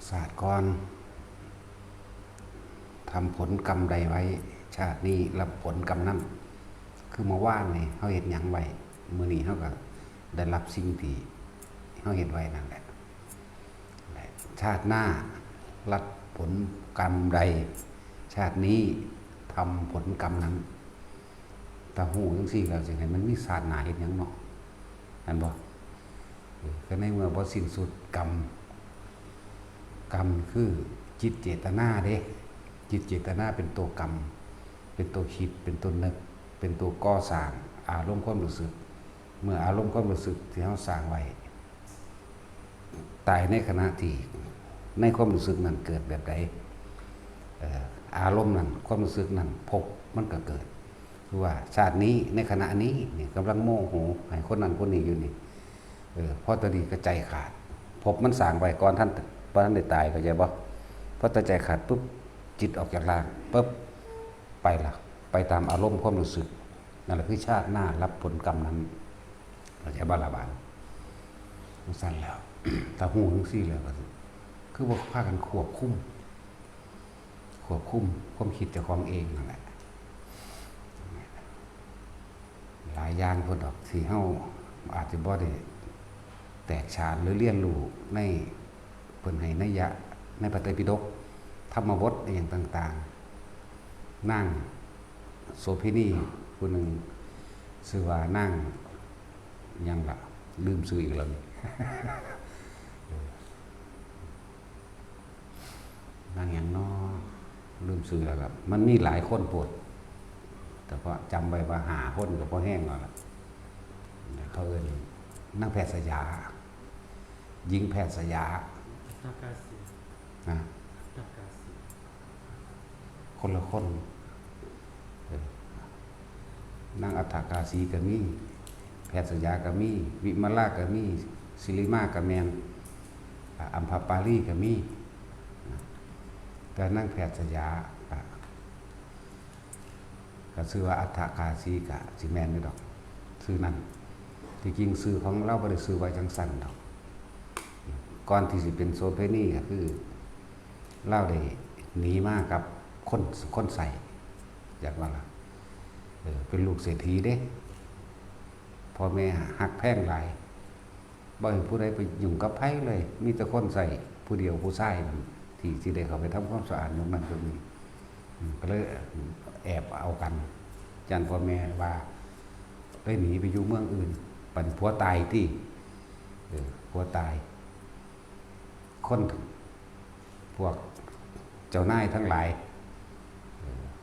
ศาสตร์ก่อนทำผลกรรมใดไว้ชาตินี้รับผลกรรมนั้นคือมาว่านนี่เขาเห็นหยังไว้มื้อนี้เขาก็ได้รับสิ่งที่เขาเห็นไว้นั่นแหละชาติหน้ารับผลกรรมใดชาตินี้ทำผลกรรมนั้นแต่หูจังซี่แล้วจังไงมันมีศาสตร์หนาเห็นหยังเนาะอันบ่ก็ในเมื่อบ่สิ้นสุดกรรมคือจิตเจตนาเด้จิตเจตนาเป็นตัวกรรมเป็นตัวคิดเป็นตัวนึกเป็นตัวก่อสร้างอารมณ์ความรู้สึกเมื่ออารมณ์ความรู้สึกที่เราสร้างไว้ตายในขณะที่ในความรู้สึกนั้นเกิดแบบใดอารมณ์นั้นความรู้สึกนั้นพบมันก็เกิดคือว่าชาตินี้ในขณะนี้นี่กำลังโมโหให้คนนั้นคนนี้อยู่นี่พอตอนนี้ก็ใจขาดพบมันสร้างไว้ก่อนท่านได้ตายก็ใจบ่พอใจขาดปุ๊บจิตออกจากร่างปุ๊บไปละไปตามอารมณ์ความรู้สึกนั่นแหละคือชาติหน้ารับผลกรรมนั้นเราจะบาลาบานมันสั้นแล้ว ถ้าหูทั้งสี่เลยก็คือว่าพากันควบคุมความคิดเจ้าของเองนั่นแหละหลายอย่างคนดอกที่เฮาอาจจะบ่ได้แตกฉานหรือเรียนรู้ในเพิ่นให้นัยยะในพระไตรปิฎกธรรมบทอย่างต่างๆนั่งโสเภณีผู้หนึ่งชื่อว่านั่งยังล่ะลืมชื่ออีกแล้วนี่ นั่งอย่างน้อลืมชื่อแล้วครับมันมีหลายคนโปรดแต่พอจำไว้ว่าหาคนก็พอแห้งแล้วล่ะเขาเอิ้นนั่งแพทย์สยาหญิงแพทย์สยานะคนละคนนางอัฏฐกาสีก็มีแพทย์สยาก็มีวิมลาก็มีศิริมาก็แมนอัมพปาลีก็มีแต่นั่งแพทย์สยาก็ชื่อว่าอัฏฐกาสีกะสิแมนนี่ดอกชื่อนั้นที่จริงชื่อของเราบ่ได้ชื่อไว้จังสั่นดอกก่อนที่สิเป็นโซเภณีก็คือเล่าได้หนีมากับคนใส่อยากว่าล่ะเป็นลูกเศรษฐีเด้พ่อแม่หักแพงหลายบ่ให้ผู้ใดไปยุ่งกับไผเลยมีแต่คนใส่ผู้เดียวผู้ชายที่สิได้เข้าไปทำความสะอาดตรงนั้นตรงนี้ก็เลยแอบเอากันจันพ่อแม่ว่าได้หนีไปอยู่เมืองอื่นปันผัวตายที่ผัวตายคนพวกเจ้านายทั้งหลาย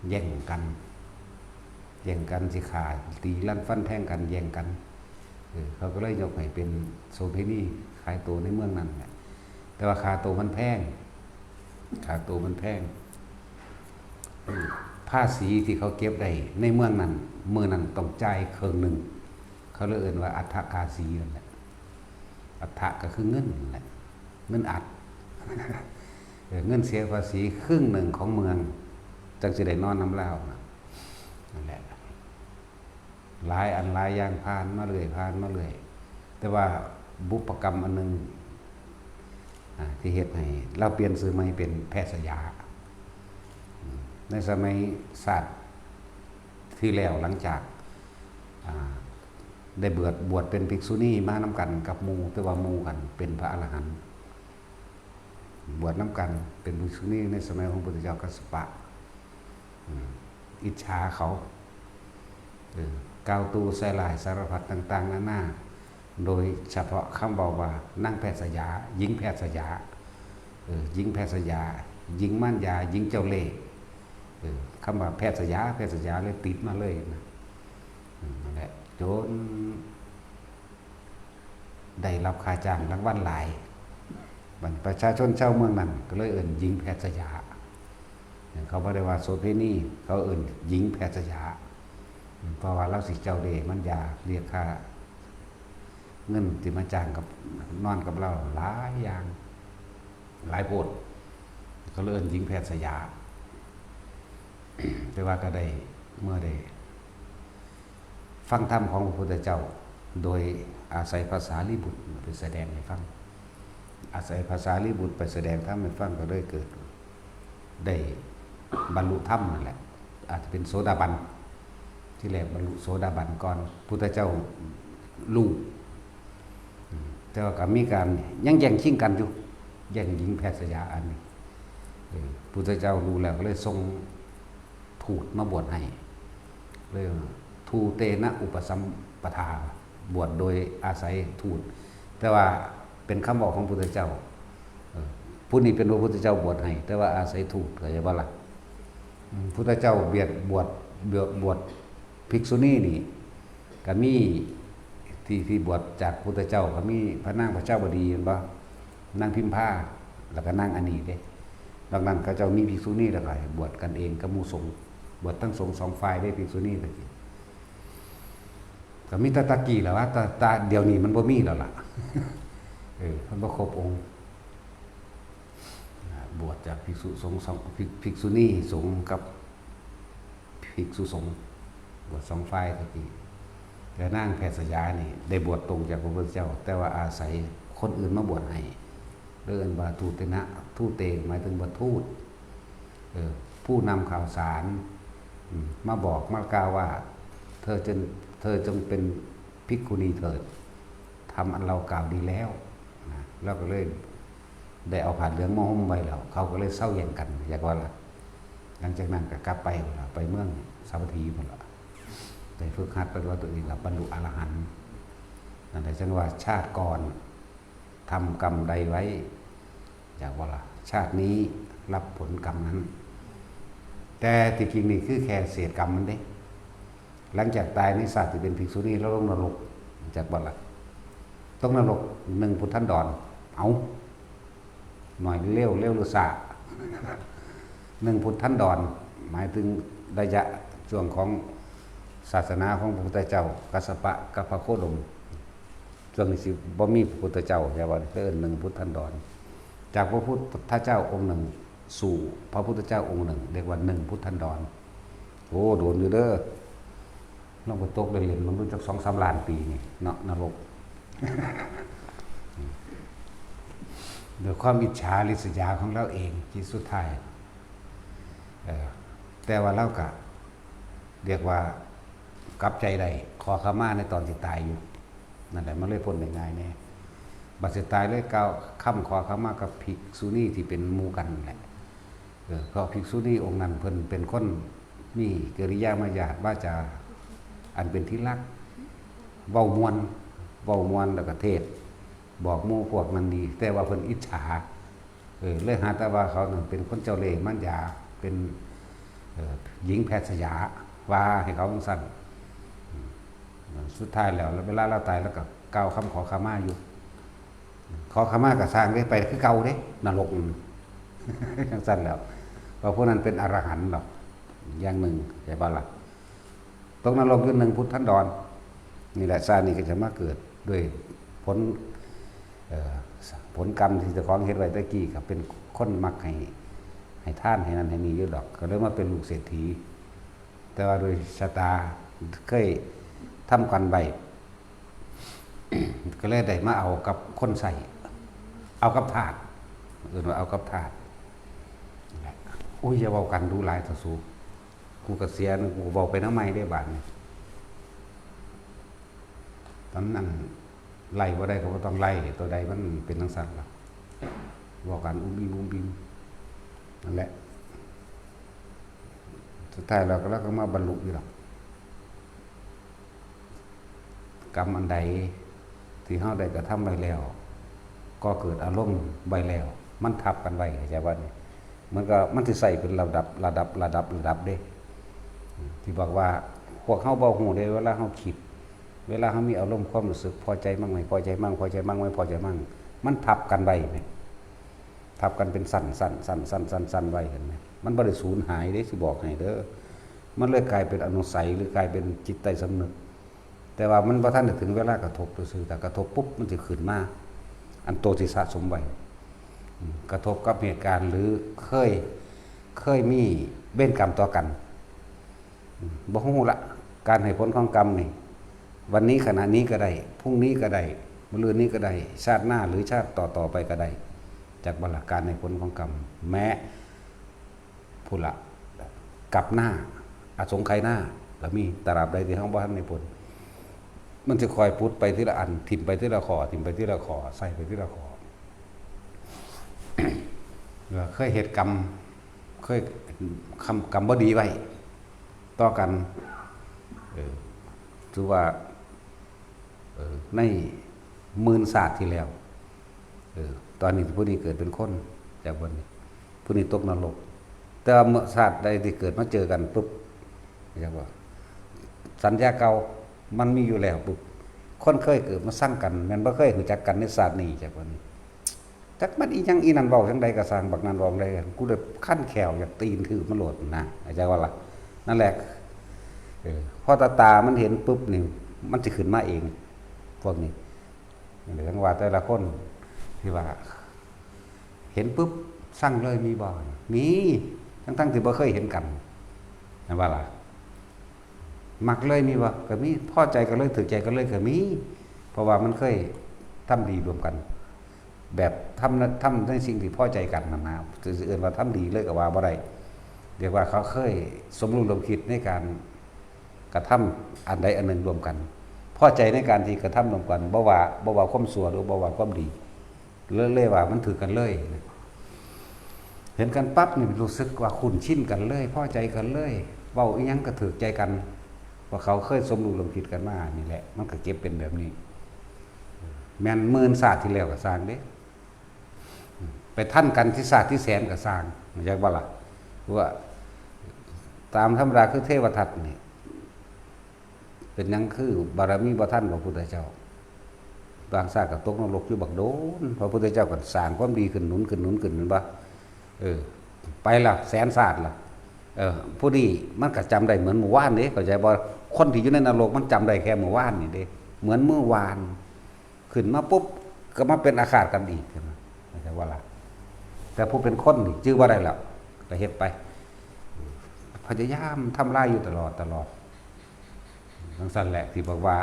แย่งกันสิขาตีลั่นฟันแทงกันแย่งกันเขาก็เลยยกให้เป็นโสเภณีขายตัวในเมืองนั้นแหละแต่ว่าค่าตัวมันแพงภาษีที่เขาเก็บได้ในเมืองนั้นมื้อนั้นต้องจ่ายครึ่งหนึ่งเขาเลยเอ่ยว่าอัฏฐกาสีนั่นแหละอัฏฐก็คือเงินนั่นแหละเงินอัด เงินเสียภาษีครึ่งหนึ่งของเมืองจังสิได้นอนน้ำเล่านั่นแหละหลายอันหลายอย่างผ่านมาเรื่อยแต่ว่าบุพกรรมอันนึงที่เฮ็ดให้เราเปลี่ยนชื่อใหม่เป็นแพทย์สยาในสมัยศาสตร์ที่แล้วหลังจากได้บวชเป็นภิกษุณีมานำกันกับหมู่แต่ว่าหมู่กันเป็นพระอรหันต์บวชน้ำกันเป็นภิกษุณีในสมัยของพระพุทธเจ้ากัสสปะอิจฉาเขากาวตูใส่ลายสารพัดต่างๆนานาโดยเฉพาะคำบอกว่านั่งแพทย์สยาหญิงแพทย์สยาหญิงแพทย์สยาหญิงม่านยาหญิงเจ้าเล่ห์คำว่าแพทย์สยาเลยติดมาเลยนะนั่นแหละจนได้รับค่าจ้างรางวัลหลายประชาชนชาวเมืองนั้นก็เลยเอิ้นหญิงแพทย์สยาเขาบ่ได้ว่าโสเภณีเขาเอิ้นหญิงแพทย์สยาเพราะว่าเราสิเจ้าเล่ห์มันยาเรียกค่าเงินที่มาจ้างกับนอนกับเราหลายอย่างหลายโพดเขาเลยเอิ้นหญิงแพทย์สยาแต่ว่าก็ได้เมื่อได้ฟังธรรมของพระพุทธเจ้าโดยอาศัยภาษาลิบุตรไปแสดงให้ฟัง อาศัยภาษาลิบุตรไปแสดงธรรมให้ฟังก็เลยเกิดได้บรรลุธรรมนั่นแหละอาจจะเป็นโสดาบันที่แรกบรรลุโสดาบันก่อนพุทธเจ้าลูกแต่ว่าก็มีการยังแย่งชิงกันอยู่แย่งหญิงแพทย์สยาอันนี้พุทธเจ้ารู้แล้วก็เลยทรงทูตมาบวชให้เลยทูเตนะอุปสัมปทาบวชโดยอาศัยทูตแต่ว่าเป็นคำบอกของพุทธเจ้าผู้นี้เป็นพระพุทธเจ้าบวชให้แต่ว่าอาศัยทูตเข้าใจบ่ล่ะพุทธเจ้าบวชภิกษุณีนี่ก็มีที่บวชจากพุทธเจ้าก็มีพระนางพระเจ้าบดีเห็นบ่นางพิมพาแล้วก็นางอนีเด้ดังนั้นก็เจ้ามีภิกษุณีแล้วก็บวชกันเองกับหมู่สงฆ์บวชทั้งสงฆ์สองฝ่ายได้ภิกษุณีตะกี้ก็มีตะกี้แหละว่าตาเดี๋ยวนี้มันบ่มีแล้วล่ะมันบ่ครบองค์บวชจากภิกษุสงฆ์ภิกษุณีสงฆ์กับภิกษุสงฆ์บวชสองฝ่ายตะกี้แต่นางแพทย์สยานี่ได้บวชตรงจากพระพุทธเจ้าแต่ว่าอาศัยคนอื่นมาบวชให้เดินบาทูเตนะทูเตหมายถึงบททูตผู้นำข่าวสารมาบอกมากล่าวว่าเธอจงเป็นภิกขุณีเถิดทำอันเรากล่าวดีแล้วนะแล้วก็เลยได้เอาผ้าเหลืองมาห่มไว้แล้วเขาก็เลยเศร้าแย่งกันอยากว่าละหลังจากนั้นก็กลับไปเมืองสาวัตถีหมดละแต่ฝึกหัดไปว่าตัวเองบรรลุอรหันต์นั่นแหละฉันว่าชาติก่อนทำกรรมใดไว้อยากว่าละชาตินี้รับผลกรรมนั้นแต่ที่จริงนี่คือแค่เศษกรรมมันเด้หลังจากตายในศาสตร์ที่เป็นภิกษุณีแล้วลงนรกจากบ่ละต้องนรก1 พุทธันดรเอาหน่อยเร็วหรือสะ1 พุทธันดรหมายถึงระยะช่วงของศาสนาของพระพุทธเจ้ากัสสปะกับพระโคดมช่วงนี้สิบ่มีพระพุทธเจ้าอย่าว่าเอิ้น1 พุทธันดรจากพระพุทธเจ้าองค์หนึ่งสู่พระพุทธเจ้าองค์หนึ่งเรียกว่า1 พุทธันดรโอ้โดนอยู่เด้อลองไปตกได้เรียนมันรู้จัก2-3 ล้านปีนี่เนาะนรกโดยความอิจฉาริษยาของเราเองที่สุดท้ายแต่ว่าเราก็เรียกว่ากลับใจได้ขอขมาในตอนที่ตายอยู่นั่นแหละมันเลยพ้นได้ง่ายแน่บัดสิตายเลยก้าวค่ำขอขมากับภิกษุณีที่เป็นหมู่กันแหละเพราะภิกษุณีองค์นั้นเพิ่นเป็นคนมีกิริยามารยาทว่าจะอันเป็นที่รักเว้ามวนแล้วก็เทศบอกหมู่พวกนั้นดีแต่ว่าเพิ่นอิจฉาเลยหาแต่ว่าเขานั่นเป็นคนเจ้าเล่ห์มันยาเป็นหญิงแพทย์สยาว่าให้เขาสั่นสุดท้ายแล้วเวลาเราตายแล้วก็กล่าวคำขอขมาอยู่ขอขมาก็สร้างได้ไปคือเก่าเด้นรกจังสั่นแล้วเพราะพวกนั้นเป็นอรหันต์หรอกอย่างหนึ่งใช่ป่ะล่ะตกนรกอยู่1 พุทธันดรนี่แหละชาตินี้ก็จะมาเกิดด้วยผลกรรมที่เจ้าของเฮ็ดไว้ตะกี้ก็เป็นคนมักให้ท่านให้นั้นให้นี้อยู่ดอกก็เลยมาเป็นลูกเศรษฐีแต่ว่าโดยชะตาเคยทำกันไว้ ก็เลยได้มาเอากับคนใส่เอากับทาสว่าเอากับทาสอุ้ยอย่าเว้ากันดูหลายต่อสู้กูก็เสียกูบอกไปน้ำไม้ได้บาดนี่ตอนนั้นไล่บ่ได้ก็บ่ต้องไล่ตัวใดมันเป็นจังซั่นล่ะบอกกันอุ้มบิมนั่นแหละสุดท้ายเราก็มาบรรลุอยู่หรอกกรรมอันใดที่เฮาได้กระทำไว้แล้วก็เกิดอารมณ์ไว้แล้วมันทับกันไว้เข้าใจบ่นี่มันสิใส่เป็นระดับเด้ที่บอกว่าพวกเฮาบ่ฮู้ได้เวลาเฮาคิดเวลาเขามีอารมณ์ความรู้สึกพอใจมั่งไม่พอใจมั่งพอใจมั่งไม่พอใจมั่งมันทับกันไว้ไหมทับกันเป็นสั่นไว้เห็นไหมมันบ่ได้สูญหายได้สิบอกให้เด้อมันเลยกลายเป็นอนุสัยหรือกลายเป็นจิตใต้สำนึกแต่ว่ามันบ่ทันได้ถึงเวลากระทบซื่อแต่กระทบปุ๊บมันสิขึ้นมาอันโตที่สะสมไว้กระทบกับเหตุการณ์หรือเคยมีเว้นกรรมต่อกันบ่ฮู้ละการให้ผลของกรรมนี่วันนี้ขณะนี้ก็ได้พรุ่งนี้ก็ได้ มื้ออื่นนี้ก็ได้ชาติหน้าหรือชาติต่อไปก็ได้จากบรรลักการในผลของกรรมแม้ผู้ละกลับหน้าอสงไขยหน้าก็มีตราบใดที่เฮาบ่ทันในผลมันจะคอยพุทไปทีละอันทิ่มไปทีละข้อทิ่มไปทีละข้อใส่ไปทีละข้อ เคยเหตุกรรมเคยกรรมบ่ดีไว้ต่อกันถือว่าใน10,000 ศาสตร์ที่แล้วตอนนี้ผู้นี้เกิดเป็นคนจากวันนี้ผู้นี้ตกนรกแต่เมื่อศาสตร์ใดที่เกิดมาเจอกันปุ๊บเรียกว่าสัญญาเก่ามันมีอยู่แล้วปุ๊บคนเคยเกิดมาสร้างกันแม่นบ่เคยรู้จักกันในศาสตร์นี้จากวันนี้จักมันอีหยังอีนั่นเว้าจังใดก็สร้างบักนั้นร้องได้กูได้คั่นแขวอยากตีนคือมันโหลดนะเข้าใจว่าล่ะนั่นแหละพอตามันเห็นปุ๊บนี่มันสิขึ้นมาเองพวกนี้หรือทั้งว่าแต่ละคนที่ว่าเห็นปุ๊บสร้างเลยมีบ่มีทั้งที่บ่เคยเห็นกันนั่นว่าล่ะมักเลยมีบ่ก็มีพอใจก็เลยถือใจก็เลยก็มีเพราะว่ามันเคยทำดีรวมกันแบบทำในสิ่งที่พอใจกันนะคือเอื่นว่าทำดีเลยก็ว่าบ่ได้เรียกว่าเขาเคยสมรู้ร่วมคิดในการกระทำอันใดอันหนึ่งรวมกันพอใจในการที่กระทำรวมกันบ่ว่าความชั่วหรือบ่ว่าความดีเลยว่ามันถือกันเลยเห็นกันปั๊บนี่รู้สึกว่าคุ้นชินกันเลยพอใจกันเลยเว้าอีหยังก็ถือใจกันว่าเขาเคยสมรู้ร่วมคิดกันมานี่แหละมันก็เก็บเป็นแบบนี้แม่น10,000 ศาสตร์ที่แล้วก็สร้างเด้ไปท่านกันที่ศาสตร์ที่แสนก็สร้างอยากว่าล่ะว่าตามธรรมดาคือเทวทัตนี่เป็นหยังคือบารมีบ่ทันพระพุทธเจ้าบางชาติก็ตกนรกอยู่บักโดนพระพุทธเจ้าก็สร้างความดีขึ้นหนุนแม่นบ่ไปล่ะแสนศาสตร์ล่ะผู้นี้มันก็จำได้เหมือนเมื่อวานเด้เข้าใจบ่คนที่อยู่ในนรกมันจำได้แค่เมื่อวานนี่เด้เหมือนเมื่อวานขึ้นมาปุ๊บก็มาเป็นอาฆาตกันอีกเข้าใจว่าล่ะแต่ผู้เป็นคนนี่ชื่อว่าได้แล้วก็เฮ็ดไปพยายามทำลายอยู่ตลอดทั้งสั้นแหละที่บอกว่า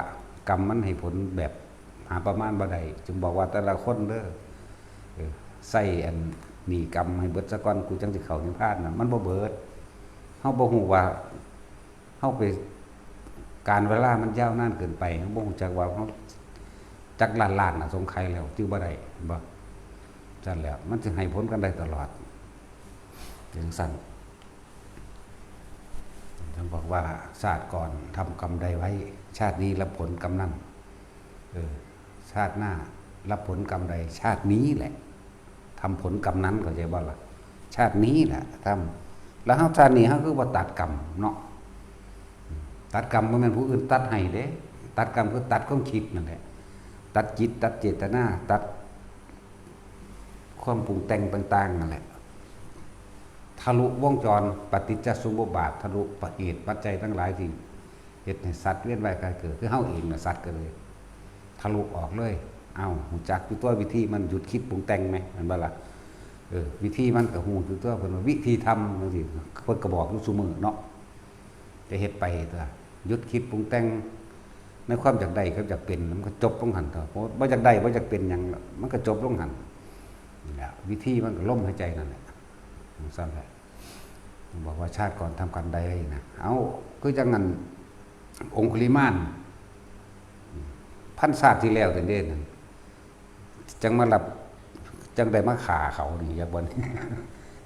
กรรมมันให้ผลแบบหาประมาณบ่ได้จึงบอกว่าแต่ละคนเด้อใส่อันนี่กรรมให้เบิดซะก่อนกูจังสิเข้านิพพานน่ะมันบ่เบิดเฮาบ่ฮู้ว่าเฮาไปการเวลามันยาวนานเกินไปเฮาบ่ฮู้จักว่าเฮาจักล้านน่ะสงไขยแล้วจื้อบ่ได้บ่ซั่นแล้วมันสิให้ผลกันได้ตลอดจังซั่นท่านบอกว่าชาติก่อนทำกรรมใดไว้ชาตินี้รับผลกรรมนั้นชาติหน้ารับผลกรรมใดชาตินี้แหละทำผลกรรมนั้นเข้าใจบ่ล่ะชาตินี้แหละทำแล้วเฮาชาตินี้เฮาคือว่าตัดกรรมเนาะตัดกรรมบ่แม่นผู้อื่นตัดให้เด้ตัดกรรมคือตัดความคิดนั่นแหละตัดจิตตัดเจตนาตัดความปรุงแต่งต่างๆนั่นแหละทะลุวงจรปฏิจจสมุปบาททะลุเหตุปัจจัยทั้งหลายที่เฮ็ดให้สัตว์เวียนว่ายตายเกิดคือเฮาเองน่ะสัตว์ก็เลยทะลุออกเลยเอ้าฮู้จักอยู่ตัววิธีมันหยุดคิดปรุงแต่งมั้ยมันบ่ล่ะวิธีมันก็ฮู้อยู่ตัวเพิ่นว่าวิธีทำจังซี่เพิ่นก็บอกอยู่ซุมื้อเนาะจะเฮ็ดไปตัวหยุดคิดปรุงแต่งในความอยากได้กับอยากเป็นมันก็จบลงหั่นเถอะบ่อยากได้บ่อยากเป็นหยังมันก็จบลงหั่นนี่แหละวิธีมันก็ล้มหายใจนั่นแหละซั่นแหละบอกว่าชาติก่อนทำกรรมใดนะเอาคือจังงั้นองคุลิมานพันศาสตร์ที่แล้วแต่เด่นนั่นจังมารับจังได้มาฆ่าเขานี่อย่าบ่น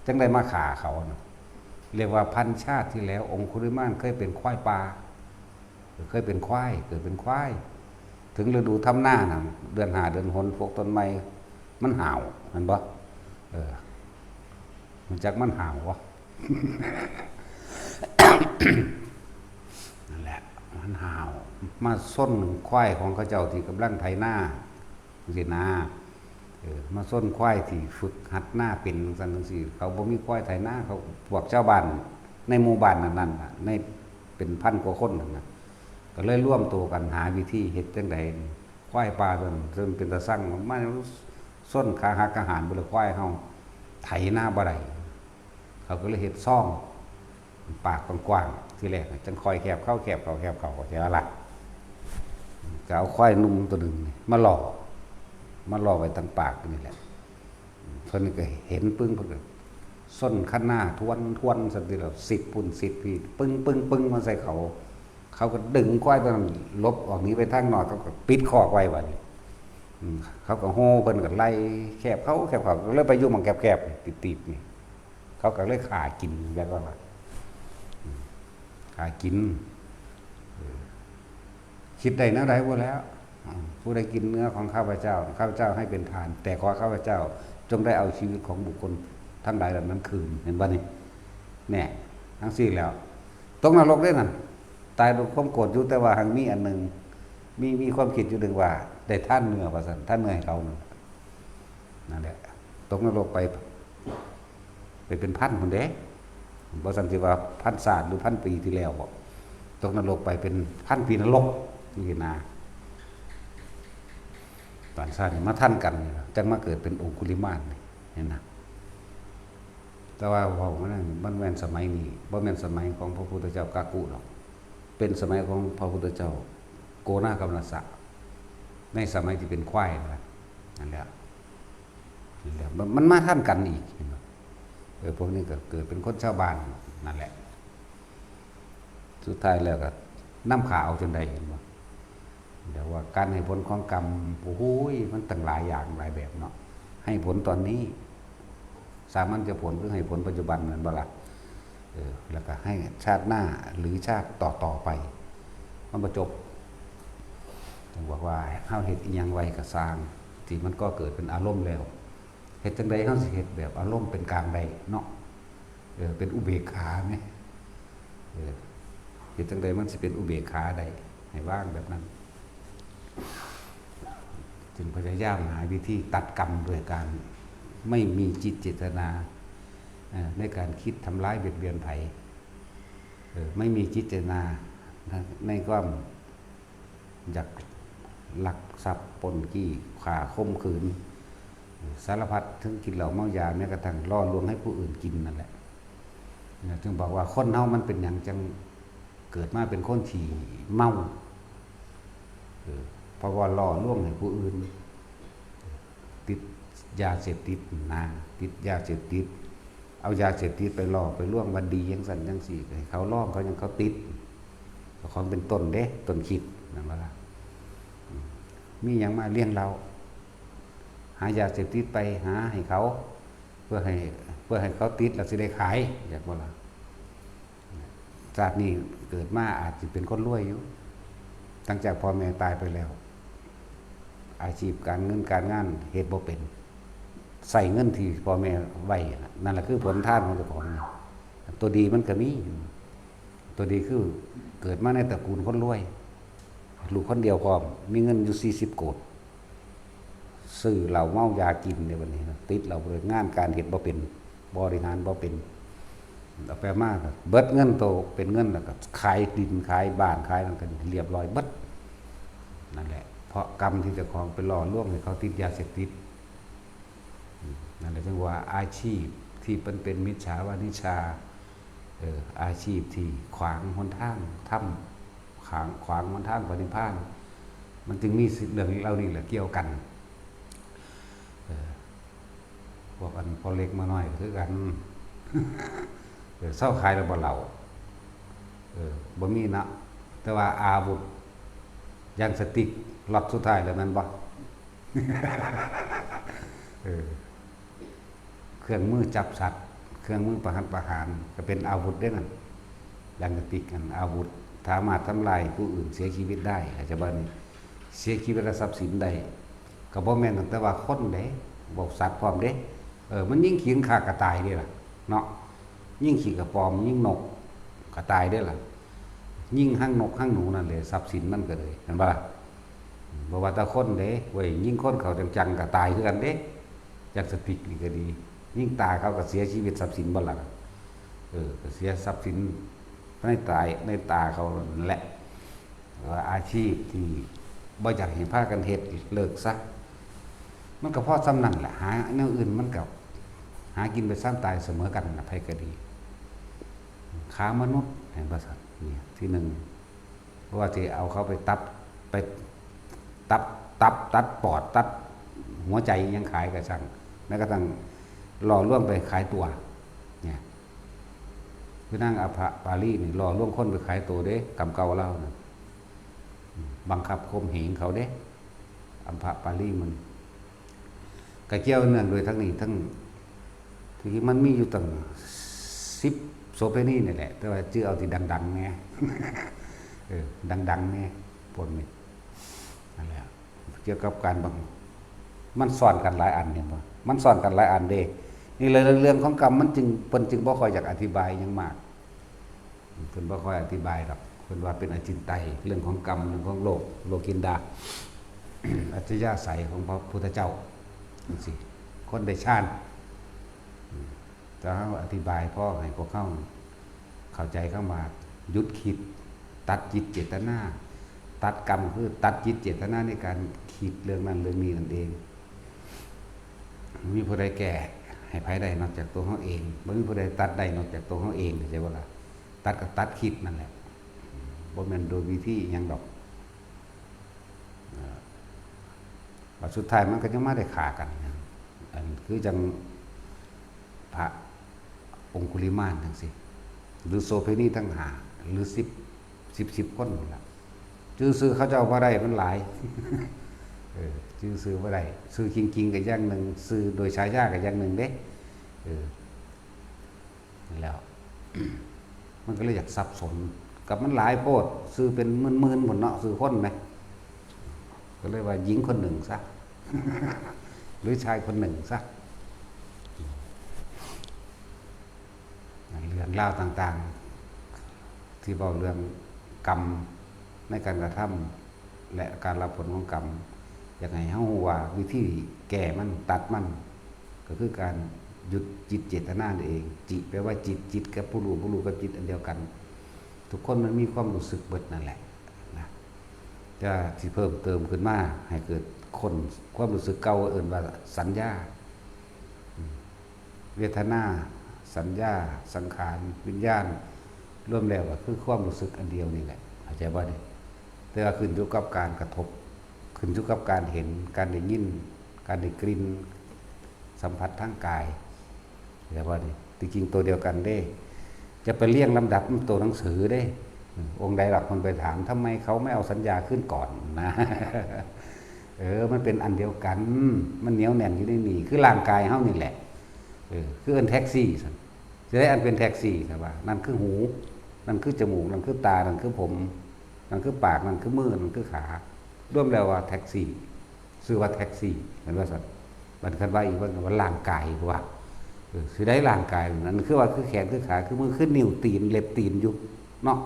จังได้มาฆ่าเขานะเรียกว่าพันชาติที่แล้ว องคุลิมานเคยเป็นควายป่าเคยเป็นควายเกิดเป็นควายถึงฤดูทำหน้าน่ะเดือน5เดือน6พวกต้นไม้มันห่าวเห็นบ่มันจักมันห่าววะ นั่นแหละมันห่าวมาส้นควายของเขาเจ้าที่กำลังไถนาสินามาส้นควายที่ฝึกหัดหน้าเป็นจังซี่เขาบ่มีควายไถนาเขาพวกเจ้าบ้านในหมู่บ้านนั้นๆในเป็นพันกว่าคนนั่นน่ะก็เลยร่วมตัวกันหาวิธีเฮ็ดจังได๋ควายป่าซึ่งเป็นตาสั่งมาส้นขาหักอาหารบ่เลยควายเฮาไถนาบ่ได้เขาก็เลยเฮ็ดซ่องปากกว้างๆทีแรกจังคอยแคบเข้าก็แค่ว่าล่ะก็เอาควายนุ่มตัวนึงมาหลอก มาล่อไว้ตั้งปากนี่แหละเพิ่นก็เห็นปึ้งเพิ่นก็ส้นข้างหน้าทวนสักทีแล้ว10ปุ่น10พี่ปึ้งมาใส่เขาก็ดึงควายตัวนั้นลบออกนี้ไปทางนอกเขาก็ปิดคอกไว้ว่านี่เขาก็โห่เพิ่นก็ไล่แคบเขาก็เลยไปอยู่หม่องแคบๆติดๆนี่เขาก็เลยฆ่ากินแบบว่าฆ่ากินคิดได้แนวใดบ่แล้วผู้ใดกินเนื้อของข้าพเจ้าให้เป็นทานแต่ขอข้าพเจ้าจงได้เอาชีวิตของบุคคลทั้งหลายเหล่านั้นคืนเห็นบ่นี่แน่ทั้งสิ้นแล้วตกนรกได้นั่นตายด้วยความโกรธอยู่แต่ว่าหังมีอันนึงมีความคิดอยู่นึงว่าได้ท่านเนื้อว่าซั่นท่านเนื้อให้เขานั่นแหละตกนรกไปเป็นพันคนเด้บ่ซั่นสิว่าพันศาสตร์หรือพันปีที่แล้วบ่ตกนรกไปเป็นพันปีนรกนี่นาตอนชาติมาท่านกันจังมาเกิดเป็นองคุลิมานเห็นนะแต่ว่าพอมันแม่นสมัยนี้บ่แม่นสมัยของพระพุทธเจ้ากากุหรอกเป็นสมัยของพระพุทธเจ้าโกนากัมนัสสะในสมัยที่เป็นควายนั่นแหละมันมาท่านกันอีกพวกนี้ก็เกิดเป็นคนชาวบ้านนั่นแหละสุดท้ายแล้วก็น้ำขาวจนได้เห็นว่าเดี๋ยวว่าการให้ผลของกรรมโอ้โหมันตั้งหลายอย่างหลายแบบเนาะให้ผลตอนนี้สามัญจะผลหรือให้ผลปัจจุบันเหมือนบ่ล่ะแล้วก็ให้ชาติหน้าหรือชาติต่อไปมันประจบถึงบอกว่าเฮาเฮ็ดอีหยังไว้ก็สร้างที่มันก็เกิดเป็นอารมณ์แล้วเฮ็ดจังได๋เฮาสิเฮ็ดแบบอารมณ์เป็นกลางได้เนาะเป็นอุเบกขาแม่เฮ็ดจังได๋มันสิเป็นอุเบกขาได้ให้ว่างแบบนั้นจึงพยายามหาวิธีตัดกรรมโดยการไม่มีจิตเจตนาในการคิดทำร้ายเบียดเบียนไผไม่มีจิตเจตนาในความอยากลักทรัพย์ปล้นจี้ฆ่าข่มขืนสารพัดถึงกินเหล้าเมายาแม้กระทั่งล่อลวงให้ผู้อื่นกินนั่นแหละจึงบอกว่าคนเฮามันเป็นอย่างจังเกิดมาเป็นคนที่เมาเพราะว่าล่อลวงให้ผู้อื่นติดยาเสพติดติดยาเสพติดเอายาเสพติดไปล่อไปล่วงวันดียังสั่นยังสี่ให้เขาล่อเขายังเขาติดของเป็นต้นเด้ต้นคิดนั่นว่ามีอย่างมาเลี้ยงเราหายาเสพติดไปหาให้เขาเพื่อให้เขาติดแล้วสิได้ขายอยากบ่ล่ะจากนี้เกิดมาอาจจะเป็นคนรวยอยู่ตั้งจากพ่อแม่ตายไปแล้วอาชีพการเงินการงานเฮ็ดบ่เป็นใส่เงินที่พ่อแม่ไว้นั่นแหละคือผลทานของเจ้าของตัวดีมันก็มีตัวดีคือเกิดมาในตระกูลคนรวยลูกคนเดียวพร้อมมีเงินอยู่40 โกฏซื้อเหล้าเมายากินในวันนี้ติดเหล้าเลยงานการเฮ็ดบ่เป็นบริหารบ่เป็นเอาไปมากเบิดเงินโตเป็นเงินแล้วก็ขายดินขายบ้านขายนั่นกันเรียบร้อยเบิดนั่นแหละเพราะกรรมที่เจ้าของไปล่อลวงให้เขาติดยาเสพติดนั่นแหละจึงว่าอาชีพที่เป็นมิจฉาวานิชาอาชีพที่ขวางหนทางถ้ำขวางหนทางปฏิภาณมันจึงมีเรื่องเหล่านี้แหละเกี่ยวกันพวกอันพอเล็กมาหน่อยคือกันเศร้าขายแล้วบ่เหล่าบ่มีนะแต่ว่าอาวุธยางสติกล็อตสุดท้ายแล้วนั้นบ่เครื่องมือจับสัตว์เครื่องมือประหารก็เป็นอาวุธได้นั่นยางสติกกันอาวุธสามารถทำลายผู้อื่นเสียชีวิตได้อาจจะบ่นี่เสียชีวิตและทรัพย์สินได้ก็บ่แม่นแต่ว่าคนเด้บ่สัตว์พร้อมเด้มันยิ่งขิงฆ่ากระต่ายนี่ล่ะเนาะยิ่งขี่กระปอมยิ่งนกกระต่ายได้ล่ะยิ่งหั่งนกหั่งหนูนั่นเลยทรัพย์สินมันก็เลยเห็นป่ะบ่ว่าแต่คนเด้เว้ยยิ่งคนเขาจังกระต่ายคือกันเด้จักสติกนี่ก็ดียิ่งตายเขาก็เสียชีวิตทรัพย์สินบ่ล่ะก็เสียทรัพย์สินในตาเขาแหละว่าอาชีพที่บ่อยากเห็นพากันเฮ็ดเลิกซะมันก็พอซ้ำนั่นแหละหาแนวอื่นมันก็หากินไปสร้างตายเสมอกันนะไผก็ดีค้ามนุษย์แห่งประสาทนี่ที่หนึ่งเพราะว่าที่เอาเขาไปตัดปอดตัด หัวใจยังขายกระชังแล้วก็ตั้งหล่อล่วงไปขายตัวเนี่ยคือนั่งอภปาลีนี่หล่อล่วงคนไปขายตัวเด้กำเก่าเล่านะบังคับข่มเหงเขาเด้อัมภปาลีมันกระเกี่ยวเนื่องโดยทั้งนี้ทั้งที่มันมีอยู่ตั้ง10โสเภณีนี่แหละแต่ว่าชื่อเอาที่ดังๆแน่ดังๆแน่ปนนี่นั่นแหละเกี่ยวกับการบังมันสอนกันหลายอันเนี่ยบ่มันสอนกันหลายอันเด้นี่เลยเรื่องของกรรมมันจึงเพิ่นจึงบ่ค่อยอยากอธิบายหยังมากเพิ่นบ่ค่อยอธิบายหรอกเพิ่นว่าเป็นอจินไตยเรื่องของกรรมเรื่องของโลกินดา อัจฉริยะใสของพระพุทธเจ้าจังซี่คนได้ฌานถ้าเฮาอธิบายพ่อให้พวกเข้าใจเข้ามาหยุดคิดตัดจิตเจตนาตัดกรรมคือตัดจิตเจตนาในการคิดเรื่องนั้นเรื่องนี้นั่นเองมีผู้ใดแก่ให้ไผได้นอกจากตัวเขาเองบ่มีผู้ใดตัดได้นอกจากตัวเขาเองใช่บ่ล่ะตัดก็ตัดคิดนั่นแหละบ่แม่นโดยวิธีหยังดอกว่าสุดท้ายมันก็ยังมาได้ฆ่ากันอันคือจังพระองคุลิมานจังซี่หรือโสเภณีทั้ง5หรือ10คนนั่นล่ะชื่อเขาเจ้าบ่ได้มันหลายชื่อบ่ได้ชื่อจริงๆก็อย่างนึงชื่อโดยฉายาก็อย่างนึงเด้นั่นแล้ว มันก็เลยอยากสับสนกับมันหลายโพดชื่อเป็นหมื่นๆพุ่นเนาะชื่อคนมั้ยก็เลยว่าหญิงคนหนึ่งซะ หรือชายคนหนึ่งซะเรื่องเล่าต่างๆที่บอกเรื่องกรรมในการกระทำและการรับผลของกรรมอย่างไรเฮาว่าวิธีแก้มันตัดมันก็คือการหยุดจิตเจตนาเองจิแปลว่าจิตกับผู้รู้กับจิตอันเดียวกันทุกคนมันมีความรู้สึกเบิดนั่นแหละนะจะที่เพิ่มเติมขึ้นมาให้เกิดคนความรู้สึกเก่าเอิ้นว่าสัญญาเวทนาสัญญาสังขารวิญญาณรวมแล้วก็คือความรู้สึกอันเดียวนี่แหละเข้าใจบ่นี่แต่ว่าขึ้นอยู่กับการกระทบขึ้นอยู่กับการเห็นการได้ยินการได้กลิ่นสัมผัสทางกายเข้าใจบ่นี่จริงๆตัวเดียวกันเด้จะไปเรียงลำดับตัวหนังสือเด้องค์ใดหลักคนไปถามทำไมเขาไม่เอาสัญญาขึ้นก่อนนะ มันเป็นอันเดียวกันมันเหนียวแน่นอยู่ในนี่คือร่างกายเฮานี่แหละคือเอิ้นแท็กซี่ซั่นสิได้อันเป็นแท็กซี่ครับว่านั่นคือหูนั่นคือจมูกนั่นคือตานั่นคือผมนั่นคือปากนั่นคือมือนั่นคือขารวมแล้วว่าแท็กซี่ชื่อว่าแท็กซี่เห็นว่าซั่นบัดคันว่าอีกว่าร่างกายว่าสิได้ร่างกายนั่นคือว่าคือแขนคือขาคือมือคือนิ้วตีนเล็บตีนอยู่เนาะ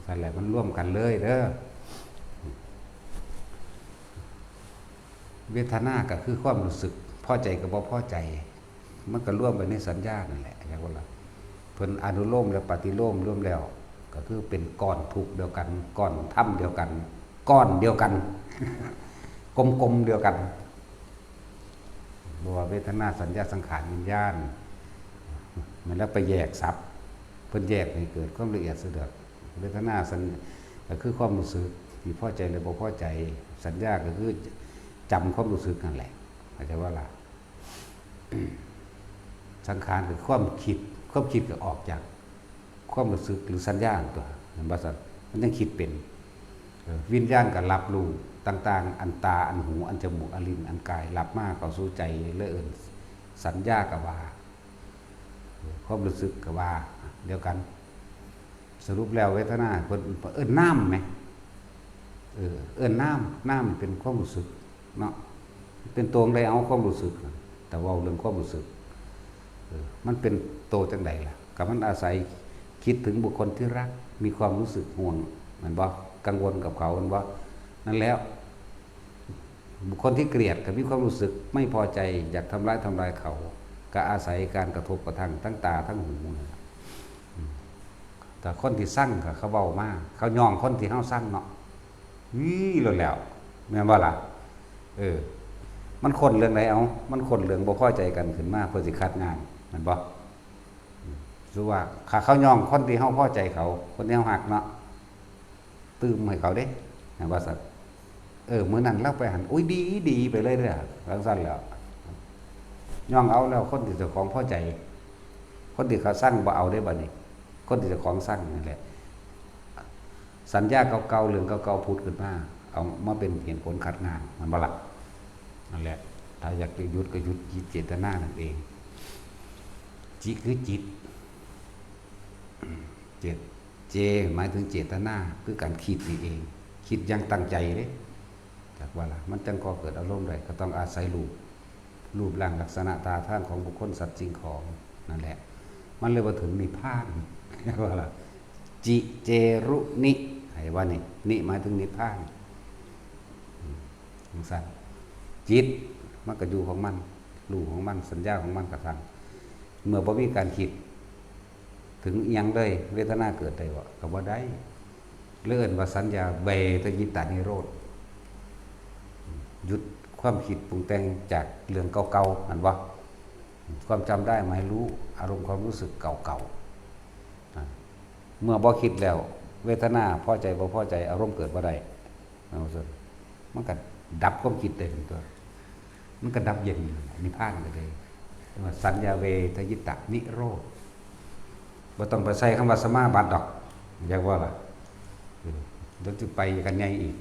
ซั่นแหละมันร่วมกันเลยเด้อเวทนาก็คือความรู้สึกพอใจกับบ่พอใจมันก็ร่วมไปในสัญญานั่นแหละอย่างว่าล่ะเพิ่นอนุโลมและปฏิโลมร่วมแล้วก็คือเป็นก้อนทุกข์เดียวกันก้อนถ้ำเดียวกันก้อนเดียวกัน กลมๆเดียวกันบ่ว่าเวทนาสัญญาสังขารวิญญาณมันแล้วไปแยกศัพท์เพิ่นแยกให้เกิดความละเอียดสะดวกเวทนาสัญก็คือความรู้สึกที่พอใจหรือบ่พอใจสัญญาก็คือจำความรู้สึกนั่นแหละเข้าใจว่าล่ะ สังขารคือความคิดก็ออกจากความรู้สึกหรือสัญญาตัวเห็นบ่ซั่นมันยังคิดเป็นวิญญาณก็รับรู้ต่างๆอันตาอันหูอันจมูกอันลิ้นอันกายรับมาเข้าสู่ใจเลยเอิ้นสัญญาก็ว่าความรู้สึกก็ว่าเดียวกันสรุปแล้วเวทนาเพิ่นเอิ้นน้ำมั้ยเอิ้นน้ำเป็นความรู้สึกเนาะเป็นตัวใดเอาความรู้สึกแต่ว่าเรื่องความรู้สึกมันเป็นโตจังใดล่ะก็มันอาศัยคิดถึงบุคคลที่รักมีความรู้สึกห่วงมันบ่กังวลกับเขามันบ่นั่นแล้วบุคคลที่เกลียดก็มีความรู้สึกไม่พอใจอยากทำร้ายเขาก็อาศัยการกระทบกระทั่งทั้งตาทั้งหูแต่คนที่สั่งก็เขาเว้ามาเขาย่องคนที่เฮาสั่งเนาะแล้วแม่นบ่ล่ะมันคนเรื่องไหนเอามันคนเรื่องบ่พอใจกันขึ้นมาเพื่อสิคัดงานมันบ่รู้ว่าเขาย่องคนที่เฮาพอใจเขาคนที่เฮาฮักเนาะตื้มให้เขาเด้ว่าซั่น มื้อนั้นเราไปหันอุ้ยดีดีไปเลยเด้อจังซั่นแล้วย่องเอาแล้วคนที่เจ้าของพอใจคนที่เขาสั่งบ่เอาได้บัดนี้คนที่เจ้าของสั่งนั่นแหละสัญญาเก่าๆเรื่องเก่าๆพูดขึ้นมาเอามาเป็นเหตุผลขัดงานมันบ่ล่ะนั่นแหละถ้าอยากจะหยุดก็หยุดจิตเจตนานั่นเองจิตคือจิตเจตเจหมายถึงเจตนาคือการคิดนี่เองคิดอย่างตั้งใจเด้จากว่าล่ะมันจังก่อเกิดอารมณ์ได้ก็ต้องอาศัยรูปร่างลักษณะตาท่านของบุคคลสัตว์สิ่งของนั่นแหละมันเลยว่าถึงนิพพานว่าล่ะจิเจรุนิให้ว่านี่นิหมายถึงนิพพานสั้นจิตมันก็อยู่ของมันรู้ของมันสัญญาของมันกระทั่งเมื่อบ่มีการคิดถึงเอียงเลยเวทนาเกิดได้บ่ก็บ่ได้เลื่อนว่าสัญญาเวทยิตานิโรธหยุดความคิดปรุงแต่งจากเรื่องเก่าๆนั่นว่าความจำได้หมายรู้อารมณ์ความรู้สึกเก่าๆเมื่อบ่คิดแล้วเวทนาพอใจบ่พอใจอารมณ์เกิดบ่ได้มันก็ดับความคิดได้ถึงตัวมันก็ดับเย็นนิพพานก็เลยสัญญาเวทยิตานิโรธบ่ต้องไปใส่คำว่าสมาบัติดอกอยากว่าล่ะเดี๋ยวจะไปกันใหญ่อีก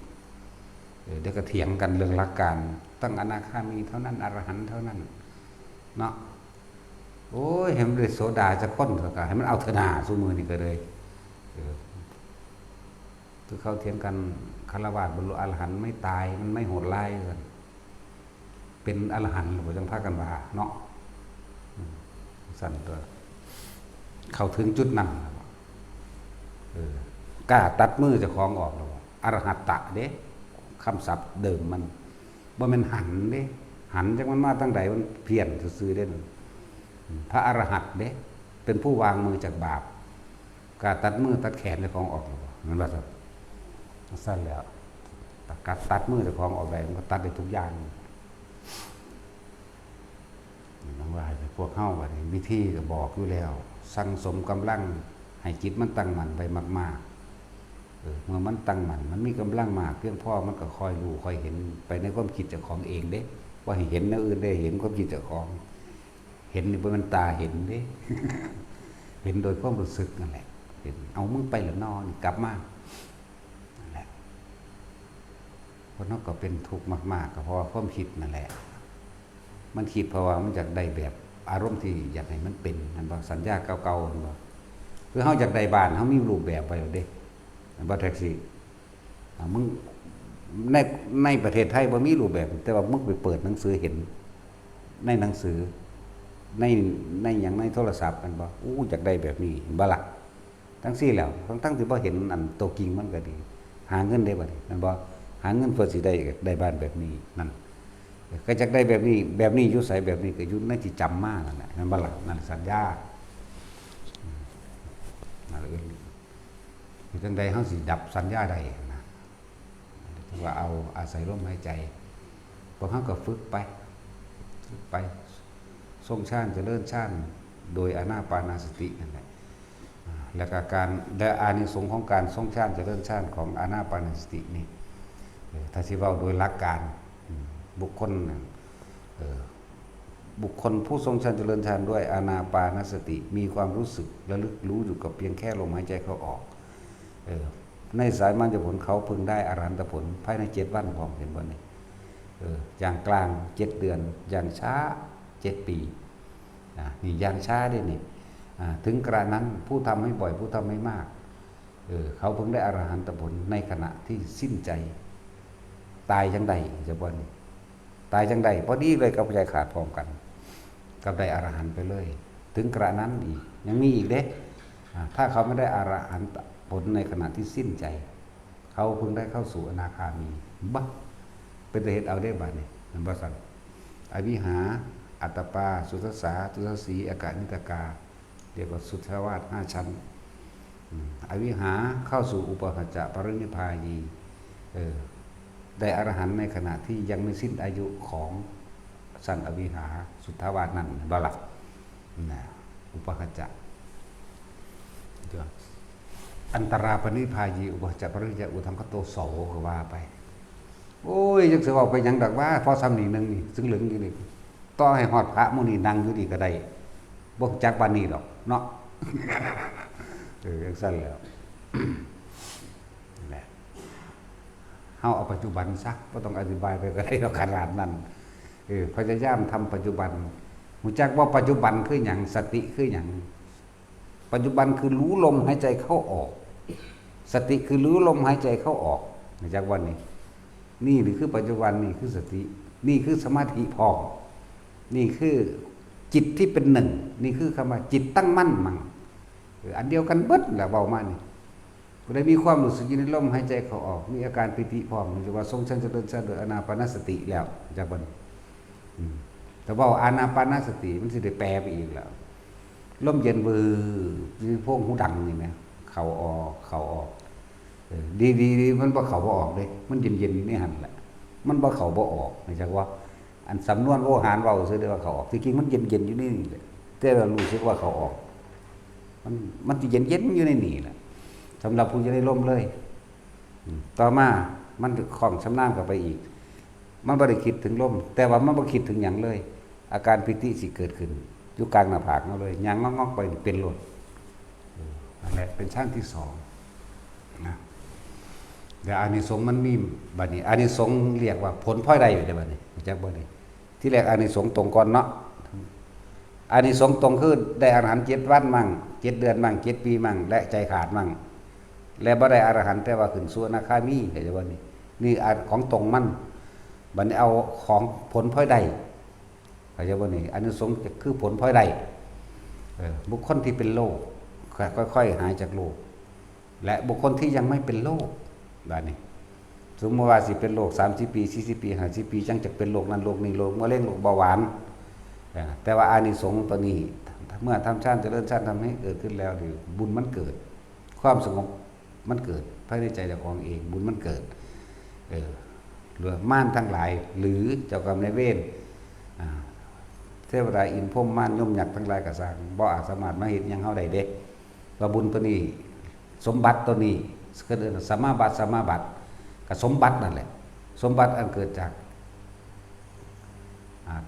เดี๋ยวก็เถียงกันเรื่องหลักการตั้งอนาคามีเท่านั้นอรหันต์เท่านั้นเนาะโอ้ยเห็นมันเลยโสดาจะค้นเถอะค่ะให้มันเอาเถนาสู้มือนี่ก็เลยคือเขาเถียงกันคารวะบรรลุอรหันต์ไม่ตายมันไม่โหดร้ายกันเป็นอรหันต์หรือจังพากันว่าเนาะสั่นตัวเข้าถึงจุดนั้นกล้าตัดมือเจ้าของออกแล้วอรหัตตะเด้คำศัพท์เดิมมันบ่แม่นหันเด้หันจังมันมาตั้งใดมันเพี้ยนซื่อๆเด้พระอรหัตเด้เป็นผู้วางมือจากบาปกล้าตัดมือตัดแขนเจ้าของออกแล้วมันว่าสั้นแล้วตัดมือเจ้าของออกได้มันก็ตัดได้ทุกอย่างนั่นว่าพวกเฮาว่าวิธีก็บอกอยู่แล้วสั่งสมกำลังให้จิตมันตั้งมั่นไปมากๆเมื่อมันตั้งมั่นมันมีกำลังมากเพียงพอมันก็คอยรู้คอยเห็นไปในความคิดเจ้าของเองเด้ว่าให้เห็นแนวอื่นได้เห็นความคิดเจ้าของเห็นนี่เป็นตาเห็นเด้ เห็นโดยความรู้สึกนั่นแหละเห็นเอามือไปแล้วนอนกลับมานั่นแหละคนนั้นก็เป็นทุกข์มากๆก็เพราะความคิดนั่นแหละมันคิดเพราะว่ามันอยากได้แบบอารมณ์ที่อยากให้มันเป็นนั่นบ่สัญญาเก่าๆนั่นบ่คือเฮาอยากได้บ้านเฮามีรูปแบบไปแล้วเด้บ่แท็กซี่มึงในประเทศไทยบ่มีรูปแบบแต่ว่ามึงไปเปิดหนังสือเห็นในหนังสือในหยังในโทรศัพท์กันบ่อยากได้แบบนี้เห็นบ่ล่ะทั้งซี่แล้วทั้งที่บ่เห็นอันตัวจริงมันก็ดีหาเงินได้บ่นี่นั่นบ่หาเงินเพื่อสิได้บ้านแบบนี้นั่นก็จักได้แบบนี้อยู่ไสแบบนี้ก็อยู่ในที่จำมานั่นแหละนั่นบ่ล่ะนั่นสัญญานั่นเลยคือจังใดเฮาสิดับสัญญาได้นะว่าเอาอาศัยลมหายใจพวกเฮาก็ฝึกไปทรงฌานเจริญฌานโดยอานาปานสตินั่นแหละแล้วก็การและอานิสงส์ของการทรงฌานเจริญฌานของอานาปานสตินี่ถ้าสิเว้าโดยหลักการบุคคลผู้ทรงฌานเจริญฌานด้วยอานาปานสติมีความรู้สึกระลึกรู้อยู่กับเพียงแค่ลมหายใจเข้าออกในสายมัญญผลเขาพึงได้อรหันตผลภายใน7 วันของเห็นบ่นี่อย่างกลาง7 เดือนอย่างช้า7 ปีนี่อย่างช้าได้นี่ถึงกระนั้นผู้ทำให้บ่อยผู้ทำให้มากเขาพึงได้อรหันตผลในขณะที่สิ้นใจตายจังใดจะบ่นี่ตายจังใดพอดีเลยกับใจขาดพร้อมกันกับได้อรหันต์ไปเลยถึงกระนั้นอีกยังมีอีกเด้ถ้าเขาไม่ได้อรหันต์ผลในขณะที่สิ้นใจเขาเพิ่งได้เข้าสู่อนาคามีบ้าเป็นเหตุเอาได้บัดนี่มันบ่สั่นอวิหาอัตตปาสุทัสสาทุสสีอากานิตกาเรียกว่าสุทธาวาส5 ชั้นอวิหาเข้าสู่อุปหัจจะปรินิพพายีได้อรหันต์ในขณะที่ยังไม่สิ้นอายุของสันอวิหาสุทธาวาสนั่นบ่ล่ะอุปหัจจะอันตราปนิพพายีอุปหัจจะปรินิพพาอุทังคโตโสก็ว่าไป โอ้ยจักสิเว้าไปหยังดอกว่าพอซ้ำนี่นึงนี่ซึ่งเหลืองอยู่นี่ต่อให้ฮอดพระมื้อนี้นั่งอยู่นี่ก็ได้บ่จักปานนี้ดอกเนาะจังซั่นแหล้วนั่นแหละเฮาเอาปัจจุบันซะบ่ต้องอธิบายไปก็ได้ขนาดนั้นพยายามทำปัจจุบันรู้จักว่าปัจจุบันคือหยังสติคือหยังปัจจุบันคือรู้ลมหายใจเข้าออกสติคือรู้ลมหายใจเข้าออกรู้จักว่านี่หรือคือปัจจุบันนี่คือสตินี่คือสมาธิพอนี่คือจิตที่เป็นหนึ่งนี่คือคำว่าจิตตั้งมั่นมั่งอันเดียวกันเบิดแหละเว้ามานี่ผู้ใดมีความรู้สึกอยู่ในลมหายใจเข้าออกมีอาการปิติพร้อมหรือว่าทรงชั้นเจริญโดยอานาปานสติแล้วจากบ่แต่ว่าอานาปานสติมันสิได้แปลไปอีกแล้วลมเย็นเบือมีพวกหูดังนี่แหมเข้าออกดีมันบ่เข้าบ่ออกเด้มันเย็นๆนี่หั่นแหละมันบ่เข้าบ่ออกไม่ใช่ว่าอันสำนวนโวหารเว้าซื่อเด้อว่าเข้าออกที่จริงมันเย็นๆอยู่นี่แหละแต่เรารู้สึกว่าเข้าออกมันสิเย็นๆอยู่ในนี่แหละสำหรับผู้จะได้ล่มเลยต่อมามันของชำนาญเข้าไปอีกมันบ่ได้คิดถึงลมแต่ว่ามันบ่คิดถึงหยังเลยอาการปิติสิเกิดขึ้นอยู่กลางหน้าผากเฮาเลยหยังงอกๆไปเป็นลมนั่นแหละเป็นชั้นที่2นะเดี๋ยวอานิสงส์มันมีบัดนี้อานิสงส์เรียกว่าผลพลอยได้อยู่เด้บัดนี้จักบ่ได้ที่แรกอานิสงส์ตรงก่อนเนาะอานิสงส์ตรงคือได้อรหันต์7วันมั่ง7เดือนมั่ง7ปีมั่งและใจขาดมั่งและบ่ได้อรหันต์แต่ว่าขึ้นสู่อนาคามีเข้าใจบ่นี่ของตรงมันบัดนี้เอาของผลพลอยได้เข้าใจบ่นี่อานิสงส์คือผลพลอยได้บุคคลที่เป็นโรคค่อยๆหายจากโรคและบุคคลที่ยังไม่เป็นโรคแบบนี้สมมติว่าสิเป็นโรค30ปี40ปี50ปีจังจะเป็นโรคนั้นโรคนี้โรคมะเร็งโรคเบาหวานแต่ว่าอานิสงส์ตัวนี้เมื่อทำชาติเจริญชาติทำให้เกิดขึ้นแล้วดิบุญมันเกิดความสงบมันเกิดภายในใจเจ้าของเองบุญมันเกิดหรือม่านทั้งหลายหรือเจ้ากรรมนายเวรเทวดาอินพรหมม่านย่อมหยักทั้งหลายก็สร้างบ่อาจสามารถมาเฮ็ดหยังเฮาได้เด้ว่าบุญตัวนี้สมบัติตัวนี้ก็เรียกสมาบัติกับสมบัตินั่นแหละสมบัติอันเกิดจาก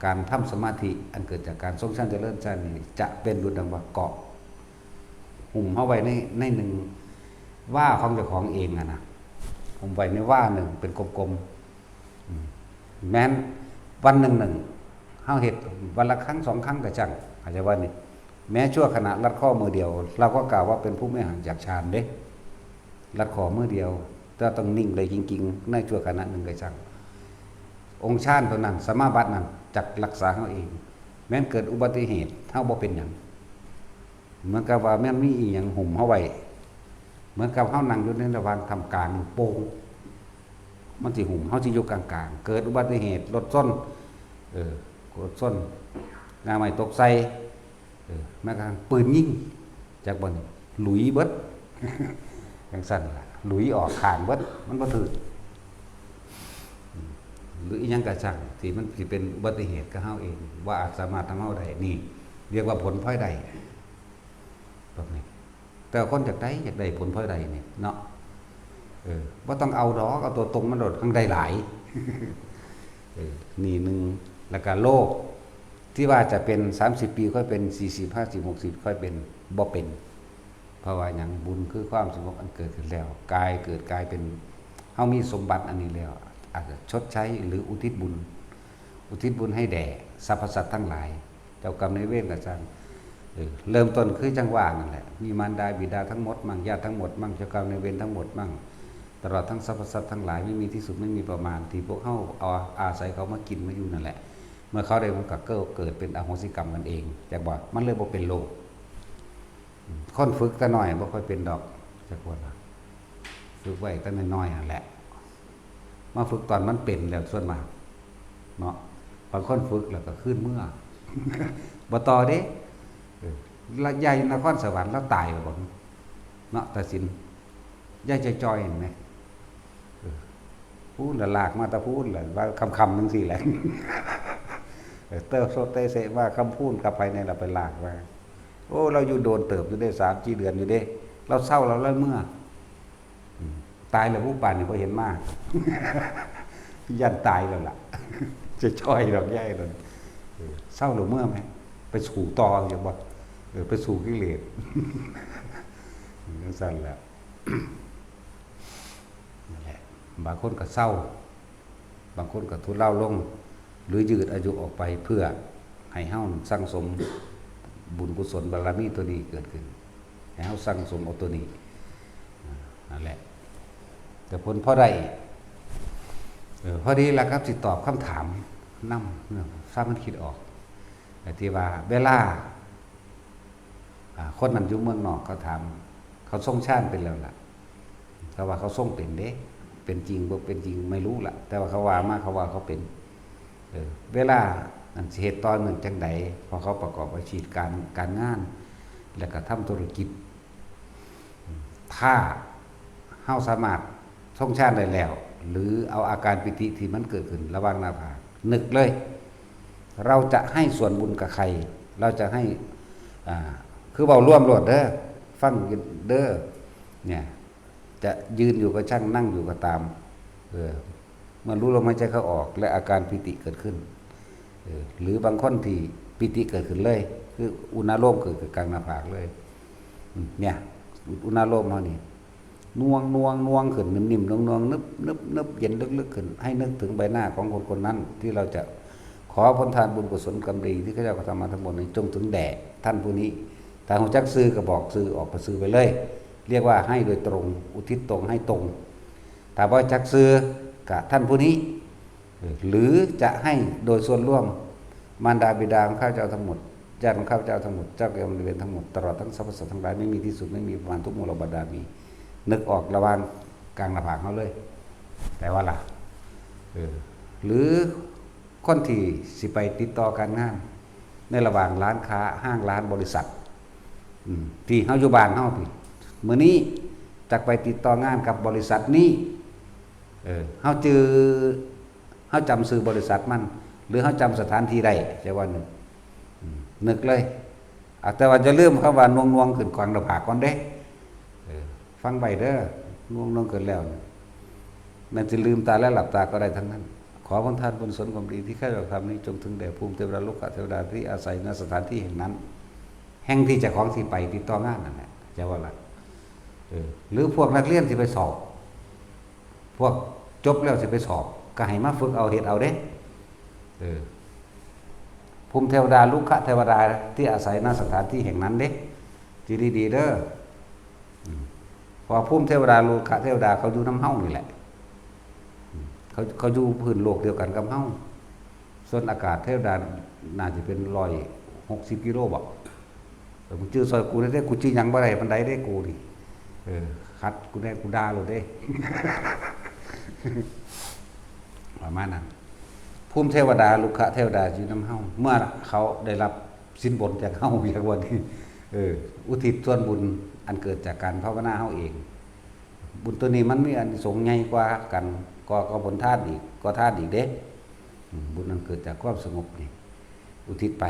การทำสมาธิอันเกิดจากการทรงชั้นเจริญชั้นนี้จะเป็นดุจดังว่าเกาะหุ่มเข้าไว้ในหนึ่งว่าของเจ้าของเองนะหุ่มไว้ในว่าหนึ่งเป็นกลมๆแม้นวันหนึ่งเฮาเฮ็ดวันละครั้ง2ครั้งก็จังอาจจะว่านี่แม้ชั่วขณะลัดข้อมือเดียวเราก็กล่าวว่าเป็นผู้ไม่ห่างจากฌานเด้ลัดข้อมือเดียวแต่ต้องนิ่งเลยจริงๆในชั่วขณะหนึ่งก็จังองค์ฌานเท่านั้นสมาบัตินั้นจักรักษาเฮาเองแม้นเกิดอุบัติเหตุเฮาบ่เป็นหยังเหมือนกับว่าแม้นมีอีหยังห่มเฮาไว้เหมือนกับเฮานั่งอยู่ในระหว่างทำการโป่งมันสิห่มเฮาสิอยู่กลางๆเกิดอุบัติเหตุรถชนรถชนหน้าไม้ตกใส่แม้กระทั่งปืนยิงจากบ่นี่หลุยเบิดจังซั่นล่ะหลุยออกข้างเบิดมันบ่ถึกหรืออีหยังก็ช่างที่มันสิเป็นอุบัติเหตุกับเฮาเองว่าอาจสามารถทำเฮาได้นี่เรียกว่าผลพลอยได้แบบนี้แต่คนอยากได้ผลพลอยได้นี่เนาะบ่ต้องเอาดอกเอาตัวตรงมันโดดข้างใดหลายนี่นึงแล้วก็โลกที่ว่าจะเป็น30ปีค่อยเป็น40 50 60ค่อยเป็นบ่เป็นเพราะว่าหยังบุญคือความสงบอันเกิดขึ้นแล้วกายเกิดกายเป็นเฮามีสมบัติอันนี้แล้วอาจจะชดใช้หรืออุทิศบุญให้แด่สรรพสัตว์ทั้งหลายเจ้ากรรมนายเวรก็จังเริ่มต้นคือจังหวะนั่นแหละมีมารดาบิดาทั้งหมดมั่งญาติทั้งหมดมั่งเจ้ากรรมนายเวรทั้งหมดมั่งตลอดทั้งสรรพสัตว์ทั้งหลายไม่มีที่สุดไม่มีประมาณที่พวกเฮาเอาอาศัยเขามากินมาอยู่นั่นแหละเมื่อเขาได้มันก็เกิดเป็นอโหสิกรรมกันเองจากบ่มันเลยบ่เป็นโลกคนฝึกแต่น้อยบ่ค่อยเป็นดอกจักว่าฝึกไว้แต่น้อยๆนั่นแหละมาฝึกตอนมันเป็นแล้วส่วนมากเนาะบางคนฝึกแล้วก็ขึ้นเมื่อบ่ต่อเด้ละยายนครสวรรค์แล้วตายแล้วบ่เนาะตัดสินยายจอยๆเห็นมั้ยพูดละลากมาตะพูดละว่าคำจังซี่แหละเตอโซเตเสว่าคำพูดกับภายในเราไปลากมาโอ้เราอยู่โดนเติบอยู่ได้3-4 เดือนอยู่เด้เราเศร้าเราเมื่อตายแล้วผู้ป่านนี่บ่เห็นมาก ยันตายแล้วล่ะ จะช่อยดอกใหญ่เลยเศร้าหรือเมื่อไหมไปสู่ต่ออย่างบ่ไปสู่กิเลสสั่นแหละนั่นแหละบางคนก็เศร้าบางคนก็ทุเลาลงหรือยืดอายุออกไปเพื่อให้เฮาสร้างสมบุญกุศลบารมีตัวนี้เกิดขึ้นให้เฮาสร้างสมเอาตัวนี้นั่นแหละแต่ผลพอได้พอดีแล้วครับสิตอบคำถามนำทราบมันคิดออกแต่ที่ว่าเวลาคนนั้นอยู่เมืองนอกเขาถามเขาทรงชาติเป็นแล้วล่ะเขาว่าเขาทรงเป็นเด้เป็นจริงบ่เป็นจริงไม่รู้ล่ะแต่ว่าเขาว่ามากเขาว่าเขาเป็นเวลาเหตุตอนหนึ่งจังใดพอเขาประกอบอาชีพการงานแล้วก็ทำธุรกิจถ้าเฮาสามารถทรงชาติได้แล้วหรือเอาอาการปิติที่มันเกิดขึ้นระหว่างหน้าผากนึกเลยเราจะให้ส่วนบุญกับใครเราจะให้คือเบาร่วมโลดเด้อฟังเด้อเนี่ยจะยืนอยู่ก็ช่างนั่งอยู่ก็ตามเมื่อรู้ลมหายใจเข้าออกและอาการปิติเกิดขึ้นหรือบางคนที่ปิติเกิดขึ้นเลยคืออุณาโลมเกิดกลางหน้าผากเลยเนี่ยอุณาโลมเขานี่น่วงขึ้นนิ่มๆน่วงนึบเย็นลึกๆขึ้นให้นึกถึงใบหน้าของคนนั้นที่เราจะขอผลทานบุญกุศลกรรมดีที่ข้าเจ้ากระทำมาทั้งหมดนี้จงถึงแด่ท่านผู้นี้ถ้าหัวจักซื้อก็บอกซื้อออกไปซื้อไปเลยเรียกว่าให้โดยตรงอุทิศตรงให้ตรงถ้าว่าจักซื้อกับท่านผู้นี้หรือจะให้โดยส่วนร่วมมารดาบิดาของข้าเจ้าทั้งหมดญาติของข้าเจ้าทั้งหมดเจ้ากรรมนายเวรทั้งหมดตลอดทั้งสรรพสัตว์ทั้งหลายไม่มีที่สุดไม่มีประมาณทุกมูลบรรดามีนึกออกระหว่างกลางหน้าผากเขาเลยแต่ว่าล่ะหรือคนที่สิไปติดต่อการงานในระหว่างร้านค้าห้างร้านบริษัทที่เฮาอยู่บ้านเฮาพี่มื้อนี้จักไปติดต่องานกับบริษัทนี้เฮาจำชื่อบริษัทมันหรือเฮาจำสถานที่ได้จะว่านึกเลยแต่ว่าจะลืมคำว่านวงขึ้นกลางหน้าผากก่อนเด้ฟังไปเด้อน่วงเกินแล้วมันจะลืมตาและหลับตาก็ได้ทั้งนั้นขอผลทานบุญสนความดีที่ข้าเราทำนี้จงถึงแด่ภูมิเทวดาลูกเทวดาที่อาศัยณสถานที่แห่งนั้นแห่งที่เจ้าของที่ไปติดต่องานนั่นแหละจะว่าอะไรหรือพวกนักเรียนที่ไปสอบพวกจบแล้วสิไปสอบก็ให้มาฝึกเอาเหตุเอาเด้ภูมิเทวดาลูกเทวดาที่อาศัยณสถานที่แห่งนั้นเด้จีดีเด้อพอภูมิเทวดาลูกเทวดาเขาอยู่น้ำเฮ้านี่แหละเขาอยู่พื้นโลกเดียวกันกับเฮ้าส่วนอากาศเทวดาน่าจะเป็น160 กิโลบอกมึงจื้อซอยกูได้กูจื้อยังบ่ได้มันได้ได้กูดิคัดกูได้กูด่าเลยเด้ ประมาณนั้นภูมิเทวดาลูกเทวดาอยู่น้ำเฮ้าเมื่อเขาได้รับสินบนจากเฮ้าอย่างวันนี้อุทิศส่วนบุญอันเกิดจากการภาวนาเฮ้าเองบุญตัวนี้มันมีอันสงใหญ่กว่ากันก็ผลทานอีกก็ทานอีกเด้บุญนั้นเกิดจากความสงบนี่อุทิศไป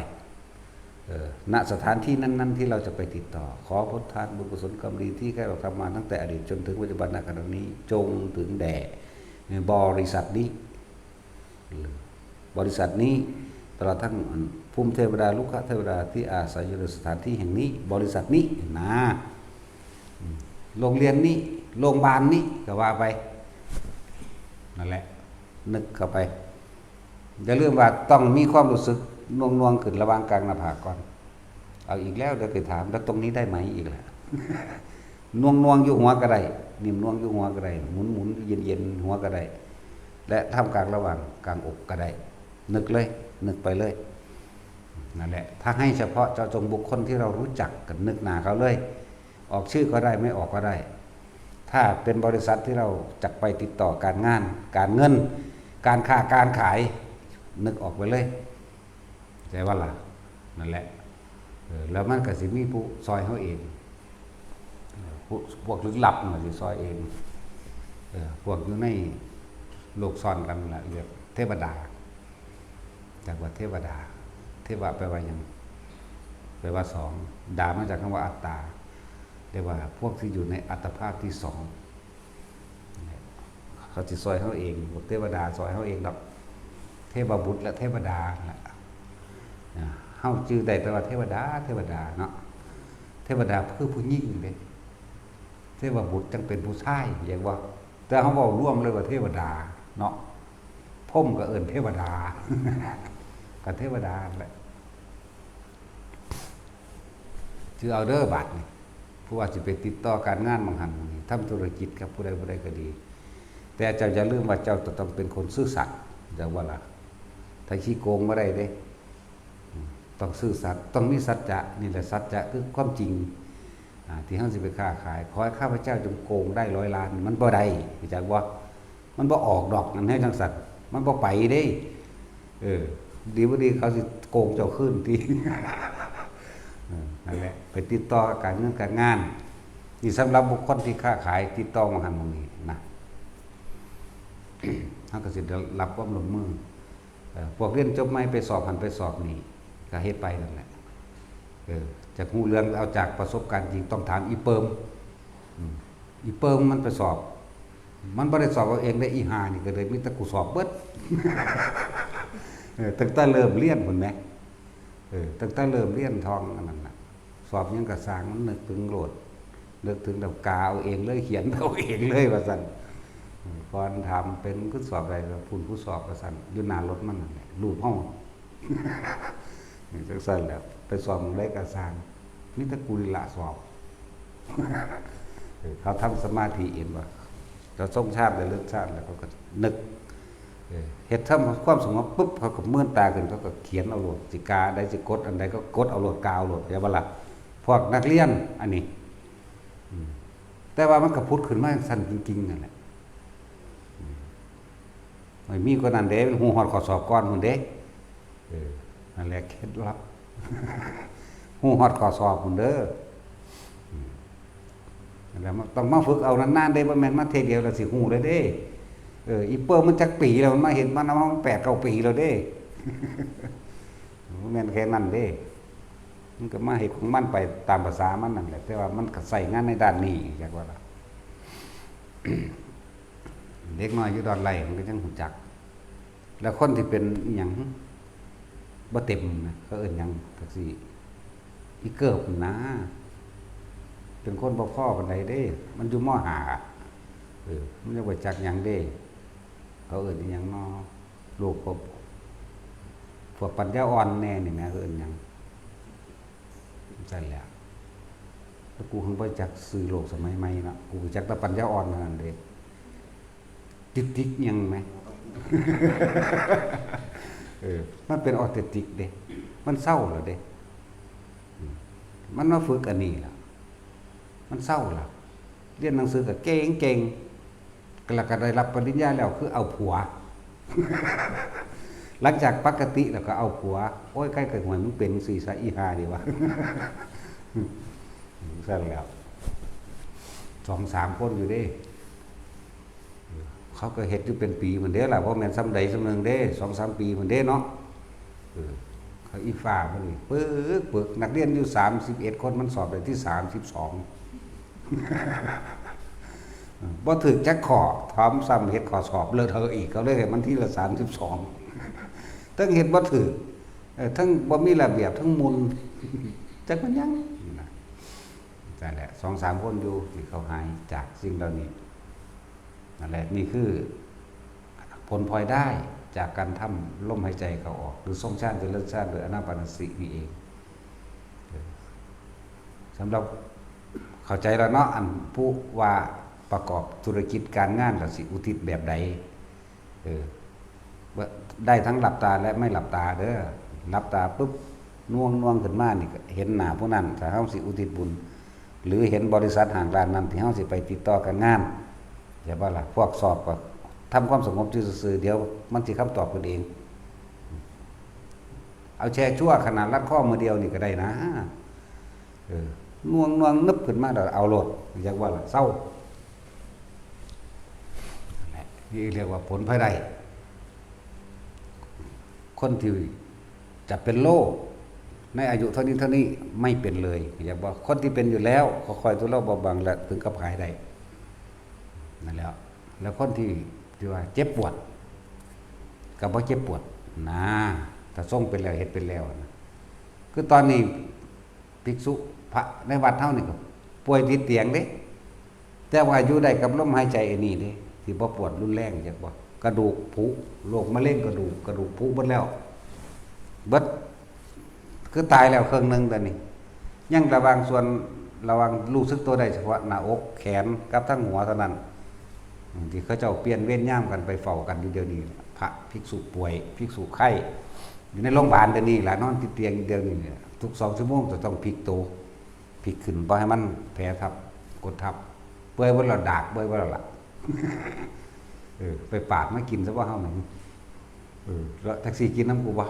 ณสถานที่นั้นๆที่เราจะไปติดต่อขอผลทานบุญกุศลกรรมดีที่เราทำมาตั้งแต่อดีตจนถึงปัจจุบันณขณะนี้จงถึงแด่บริษัทนี้ตลอดทั้งภูมิเทวดาลูกเทวดาที่อาศัยอยู่ในสถานที่แห่งนี้บริษัทนี้นะโรงเรียนนี้โรงพยาบาลนี้ก็ว่าไปนั่นแหละนึกเข้าไปอย่าลืมว่าต้องมีความรู้สึกน่วงขึ้นระหว่างกลางหน้าผากก่อนเอาอีกแล้วเดี๋ยวไปถามแล้วตรงนี้ได้ไหมอีกแหละน่วงอยู่หัวก็ได้นิ่มน่วงอยู่หัวก็ได้หมุนเย็นหัวก็ได้และท่ามกลางระหว่างกลางอกก็ได้นึกไปเลยนั่นแหละถ้าให้เฉพาะเจาะจงบุคคลที่เรารู้จักกันนึกหน้าเขาเลยออกชื่อก็ได้ไม่ออกก็ได้ถ้าเป็นบริษัทที่เราจักไปติดต่อการงานการเงินการค้าการขายนึกออกไปเลยใจว่าล่ะนั่นแหละแล้วมันก็สิมีผู้ซอยเขาเองพวกลึกลับมันสิซอยเองพวกอยู่ในโลกซ่อนกันแหละเรียกเทวดาจากว่าเทวดาเทวะแปลว่าอย่างแปลว่าสองดามาจากคำว่าอัตตาเรียกว่าพวกที่อยู่ในอัตภาพที่สอง เขาสิซอยเขาเองเทวดาซอยเขาเองดอกเทพบุตรและเทวดาแหละเฮาชื่อได้แต่ว่าเทวดาเนาะเทวดาคือผู้หญิงเด้เทพบุตรจังเป็นผู้ชายอย่างว่าแต่เฮาเว้าร่วมเลยว่าเทวดาเนาะพรหมก็เอิ้นเทวดาก็เทวดาแหละชื่อเอาเด้อบัดนี่ผู้ว่าสิไปติดต่อการงานบางหันทำธุรกิจกับผู้ใดก็ดีแต่เจ้าอย่าลืมว่าเจ้าต้องเป็นคนซื่อสัตย์อย่าว่าล่ะถ้าขี้โกงบ่ได้เด้ต้องซื่อสัตย์ต้องมีสัจจะนี่แหละสัจจะคือความจริงที่เฮาสิไปค้าขายขอให้ข้าพเจ้าจงโกงได้100 ล้านมันบ่ได้รู้จักบ่มันบ่ออกดอกนั่นให้จังสัตว์มันบ่ไปเด้ดีบ่ดีเขาสิโกงเจ้าคืนตินั่นแหละไปติดต่อการเงินการงานนี่สำหรับบุคคลที่ค้าขายติดต่อมาหันตรงนี้นะเฮาก็สิได้รับความร่วมมือพวกเรียนจบใหม่ไปสอบหันไปสอบนี่ก็เฮ็ดไปนั่นแหละจากฮู้เรื่องเอาจากประสบการณ์จริงต้องถามอีเปิมมันไปสอบ มันบ่ได้สอบเอาเองได้อีหานี่ก็เลยมีแต่กูสอบเบิดตั้งแต่เริ่มเรียนพุ่นแหมตั้งแต่เริ่มเรียนทองอันนั้นน่ะสอบยังก็สร้างมันนึกถึงโลดนึกถึงดอกกาเอาเองเลยเขียนเอาเองเลยว่าซั่นก่อนทำเป็นคือสอบอะไรผู้สอบว่าซั่นอยู่หน้ารถมันนั่นแหละรูปเฮานี่จังซั่นแหละไปสอบได้ก็สร้างมีแต่กูนี่ละสอบเขาทำสมาธิเองว่าเราทรงชาติเลยเลือกชาติแล้วเขาก็นึกเฮ็ดทำความสงบปุ๊บเขาก็เมื่อนตาขึ้นเขาก็เขียนเอาโลดสิกาได้สิกดอันใดก็กดเอาโลดกาวโลดอย่าว่าล่ะพวกนักเรียนอันนี้แต่ว่ามันก็พุทธขึ้นมาสั่นจริงๆนั่นแหละไม่มีคนนั้นเด้หูฮอดข้อสอบก่อนพุ่นเด้นั่นแหละเคล็ดลับหูฮอดข้อสอบพุ่นเด้อแล้วต้องมาฝึกเอานานๆได้บ่แม่นมาเทเดียวแล้วสิฮู้เลยเด้อีเปิ้ลมันจักปีแล้วมันมาเห็นมันเอา8-9 ปีแล้วเด้บ่แม่นแค่นั้นเด้มันก็มาเฮ็ดของมันไปตามภาษามันนั่นแหละแต่ว่ามันก็ใช้งานในด้านนี้จักว่าล่ะ เด็กน้อยอยู่ดอนไร่มันก็จังฮู้จักแล้วคนที่เป็นอีหยังบ่เต็มนะเขาเอิ้นหยังจักซี่อีเกิบนะเป็นคนบ่พอปานใดเด้มันอยู่ม.5มันจะไปจักหยังเด้เขาเอิ้นอีหยังเนาะลูกพวกปัญญาอ่อนแน่นี่แม่เขาเอิ้นหยังซั่นแหละแล้วกูเพิ่งบ่จักชื่อโลกสมัยใหม่เนาะกูจักแต่ปัญญาอ่อนเท่านั้นเด้ติ๊กๆยังไหม มันเป็นออทิสติกเด้มันเศร้าแล้วเด้มันมาฝึกอันนี้ล่ะมันเศร้าล่ะเรียนหนังสือก็เก่งแล้วก็ได้รับปริญญาแล้วคือเอาผัว หลังจากปกติแล้วก็เอาผัวโอ้ยใกล้เกิดหวยมึงเป็น4ซะอี5ดีวะ ซั่นแล้ว 2-3 คนอยู่เด้เขาก็เฮ็ดอยู่เป็นปีเหมือนเด้ล่ะบ่แม่นซ้ำใดซ้ำหนึ่งเด้ 2-3 ปีเหมือนเด้เนาะเขาอีฟ้าพุ่นนี่ปึกนักเรียนอยู่31 คนมันสอบได้ที่32บ่ถึกจักข้อถามซ้ำเฮ็ดข้อสอบเลอะเทอะอีกเขาเลยให้มันที่ละ32ทั้งเฮ็ดบ่ถึกทั้งบ่มีระเบียบทั้งมุนจักมันยังนั่นแหละ 2-3 คนอยู่ที่เขาหายจากสิ่งเหล่านี้นั่นแหละนี่คือผลพลอยได้จากการทำลมหายใจเข้าออกหรือทรงชาติเจริญชาติหรืออนาปานสตินี่เองสำหรับเข้าใจแล้วเนาะอันผู้ว่าประกอบธุรกิจการงานแล้วสิอุทิศแบบใดได้ทั้งหลับตาและไม่หลับตาเด้อหลับตาปุ๊บน่วงขึ้นมานี่เห็นหน้าผู้นั้นถ้าเฮาสิอุทิศบุญหรือเห็นบริษัทห่างร้านนั้นที่เฮาสิไปติดต่อกันงานอย่าว่าล่ะพวกสอบก็ทำความสงบซื่อๆเดี๋ยวมันสิคำตอบกันเองเอาแช่ชั่วขนาดรัดข้อมือเดียวนี่ก็ได้นะน่วงนึบขึ้นมาแล้วเอาโลดอย่าว่าล่ะเศร้านี่เรียกว่าผลภายได้คนที่จะเป็นโรคในอายุเท่านี้ไม่เป็นเลยอย่าบอกคนที่เป็นอยู่แล้วค่อยๆทุเลาเบาบางและถึงกับหายได้นั่นแล้วคนที่ ที่ว่าเจ็บปวดกับบ่เจ็บปวดนะถ้าทรงเป็นแล้วเฮ็ดเป็นแล้วนะคือตอนนี้ภิกษุพระในวัดเฮานี่ก็ป่วยติดเตียงเด้แต่ว่าอยู่ได้กับลมหายใจอันนี้เด้ที่บ่ปวดรุนแรงจักบ่กระดูกผุโรคมะเร็งกระดูกผุเบิดแล้วเบิดคือตายแล้วครึ่งนึงตอนนี้ยังระวังรู้สึกตัวได้เฉพาะหน้าอกแขนกับทั้งหัวเท่านั้นที่เขาเจ้าเปลี่ยนเว้นย่ามกันไปเฝ้ากันอยู่เดี๋ยวนี้พระภิกษุป่วยภิกษุไข้อยู่ในโรงพยาบาลเดี๋ยวนี้ล่ะนอนติดเตียงเดี๋ยวนี้ทุก2 ชั่วโมงจะต้องพลิกตัวพลิกขึ้นบ่ให้มันแผลทับกดทับเปื่อยบ่ละดากเปื่อยบ่ละไปปาดมากินซะว่าเฮาหนึ่งแล้วแท็กซี่กินน้ำกูบ่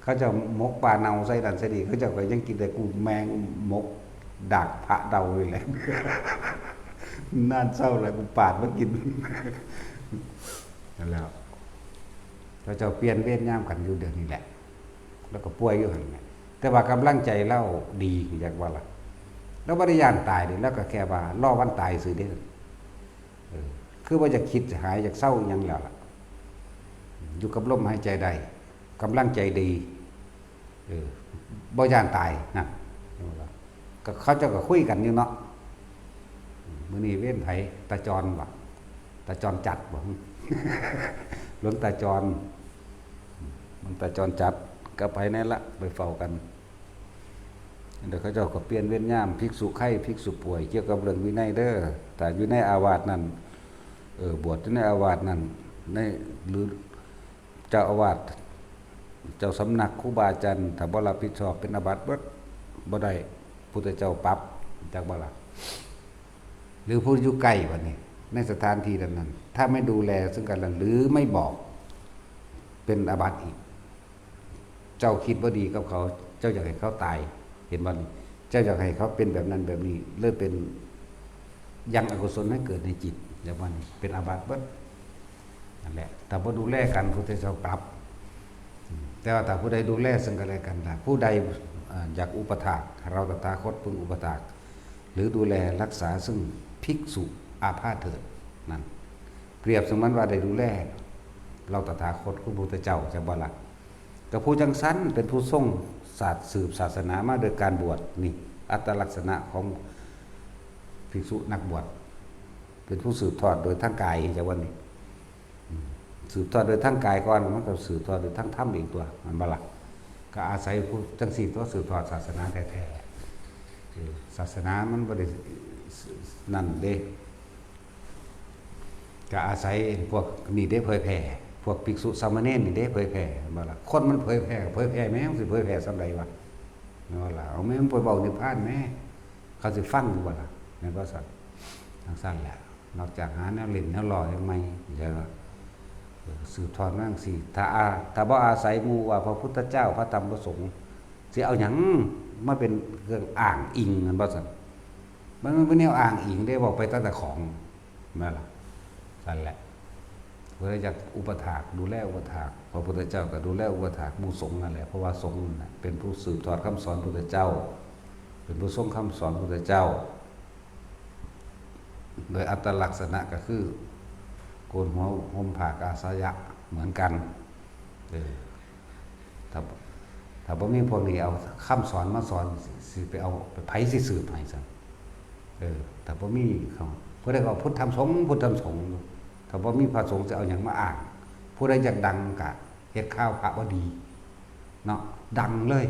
เขาจะมกปลาเนาใส่ดันใส่ดีเขาจะก็ยังกินแต่กูแมงมกดักพระเดาเลยแหละน่าเศร้าเลยกูปาดมากินนั่นแล้วเราจะเปลี่ยนเวรย่ามกันอยู่เดี๋ยวนี้แหละแล้วก็ป่วยอยู่หั่นแหละแต่ว่ากำลังใจเล่าดีอยากว่าล่ะแล้วบ่ได้ย่านตายเด้แล้วก็แค่ว่ารอวันตายซื่อเด้คือว่าจะคิดจะหายจากเศร้าหยังแล้วล่ะอยู่กับลมหายใจได้กำลังใจดีบ่ย่านตายนะก็เขาเจ้าก็คุยกันอยู่เนาะมื้อนี้เว้นไผตาจรบ่ตาจรจัดบ่หลวงตาจรมันตาจรจัดก็ไปนั่นละไปเฝ้ากันเดี๋ยวเขาเจ้าก็เปลี่ยนเว้นย่ามภิกษุไข้ภิกษุป่วยเกี่ยวกับเรื่องวินัยเด้อแต่อยู่ในอาวาสนั้นบวชอยู่ในอาวาสนั้นในหรือเจ้าอาวาสเจ้าสำนักครูบาอาจารย์ถ้าบ่รับผิดชอบเป็นอาบัติเบิดบ่ได้พุทธเจ้าปรับจักบ่ล่ะหรือผู้อยู่ใกล้บัดนี้ในสถานที่นั้นถ้าไม่ดูแลซึ่งกันและหรือไม่บอกเป็นอาบัติอีกเจ้าคิดบ่ดีกับเขาเจ้าอยากให้เขาตายเห็นบ่นี่เจ้าอยากให้เขาเป็นแบบนั้นแบบนี้เริ่มเป็นยังอกุศลให้เกิดในจิตอย่างว่านี่เป็นอาบัติเบิดนั่นแหละแต่บ่ดูแลกันพุทธเจ้าปรับแต่ว่าถ้าผู้ใดดูแลซึ่งกันและกันล่ะผู้ใดอยากอุปถากเราตถาคตพึงอุปถากหรือดูแลรักษาซึ่งภิกษุอาพาธเถิดนั่นเปรียบเสมือนว่าได้ดูแลเราตถาคตคือพระพุทธเจ้าจะบ่ล่ะก็ผู้จังสันเป็นผู้ทรงศาสตร์สืบศาสนามาโดยการบวชนี่อัตลักษณะของภิกษุนักบวชเป็นผู้สืบทอดโดยทางกายจะว่านี่สืบทอดโดยทางกายก่อนมันก็สืบทอดโดยทางธรรมอีกตัวมันบ่ล่ะก็อาศัยผู้จังสี่ตัวสืบทอดศาสนาแท้ๆศาสนามันบ่ได้นั่นเด้ก็อาศัยพวกนี่ได้เผยแผ่พวกภิกษุสามเณรนี่ได้เผยแผ่บ่ล่ะคนมันเผยแผ่แม่มันสิเผยแผ่ซำใดวะนั่นว่าล่ะเอาแม่มันไปเว้านิพพานแม่เขาสิฟังอยู่บ่ล่ะแม่นบ่ซั่นทางซั่นแหละนอกจากหาแนวเล่นแนวหล่อยังไม่ใช่ว่าสืบทอดมาจังซี่ถ้าบ่อาศัยหมู่ว่าพระพุทธเจ้าพระธรรมพระสงฆ์สิเอาหยังมาเป็นเครื่องอ้างอิงนั่นบ่ซั่นมันเป็นแนวอ้างอิงได้บอกไปตั้งแต่ของนั่นล่ะนั่นแหละเพื่อจะอุปถากดูแลอุปถากพระพุทธเจ้าก็ดูแลอุปถากหมู่สงฆ์นั่นแหละเพราะว่าสงฆ์เป็นผู้สืบทอดคำสอนพระพุทธเจ้าเป็นผู้ทรงคำสอนพระพุทธเจ้าโดยอัตลักษณะก็คือโกนหัวห่มผ้ากาสายะเหมือนกันถ้าบ่มีพวกนี้เอาคำสอนมาสอนสิไปเอาไปไผสิสืบให้ซั่นถ้าบ่มีเขาผู้ใดก็พุทธธรรมสงฆ์พุทธธรรมสงฆ์ถ้าบ่มีพระสงฆ์จะเอาหยังมาอ้างผู้ใดอยากดังก็เฮ็ดข้าวพระบ่ดีเนาะดังเลย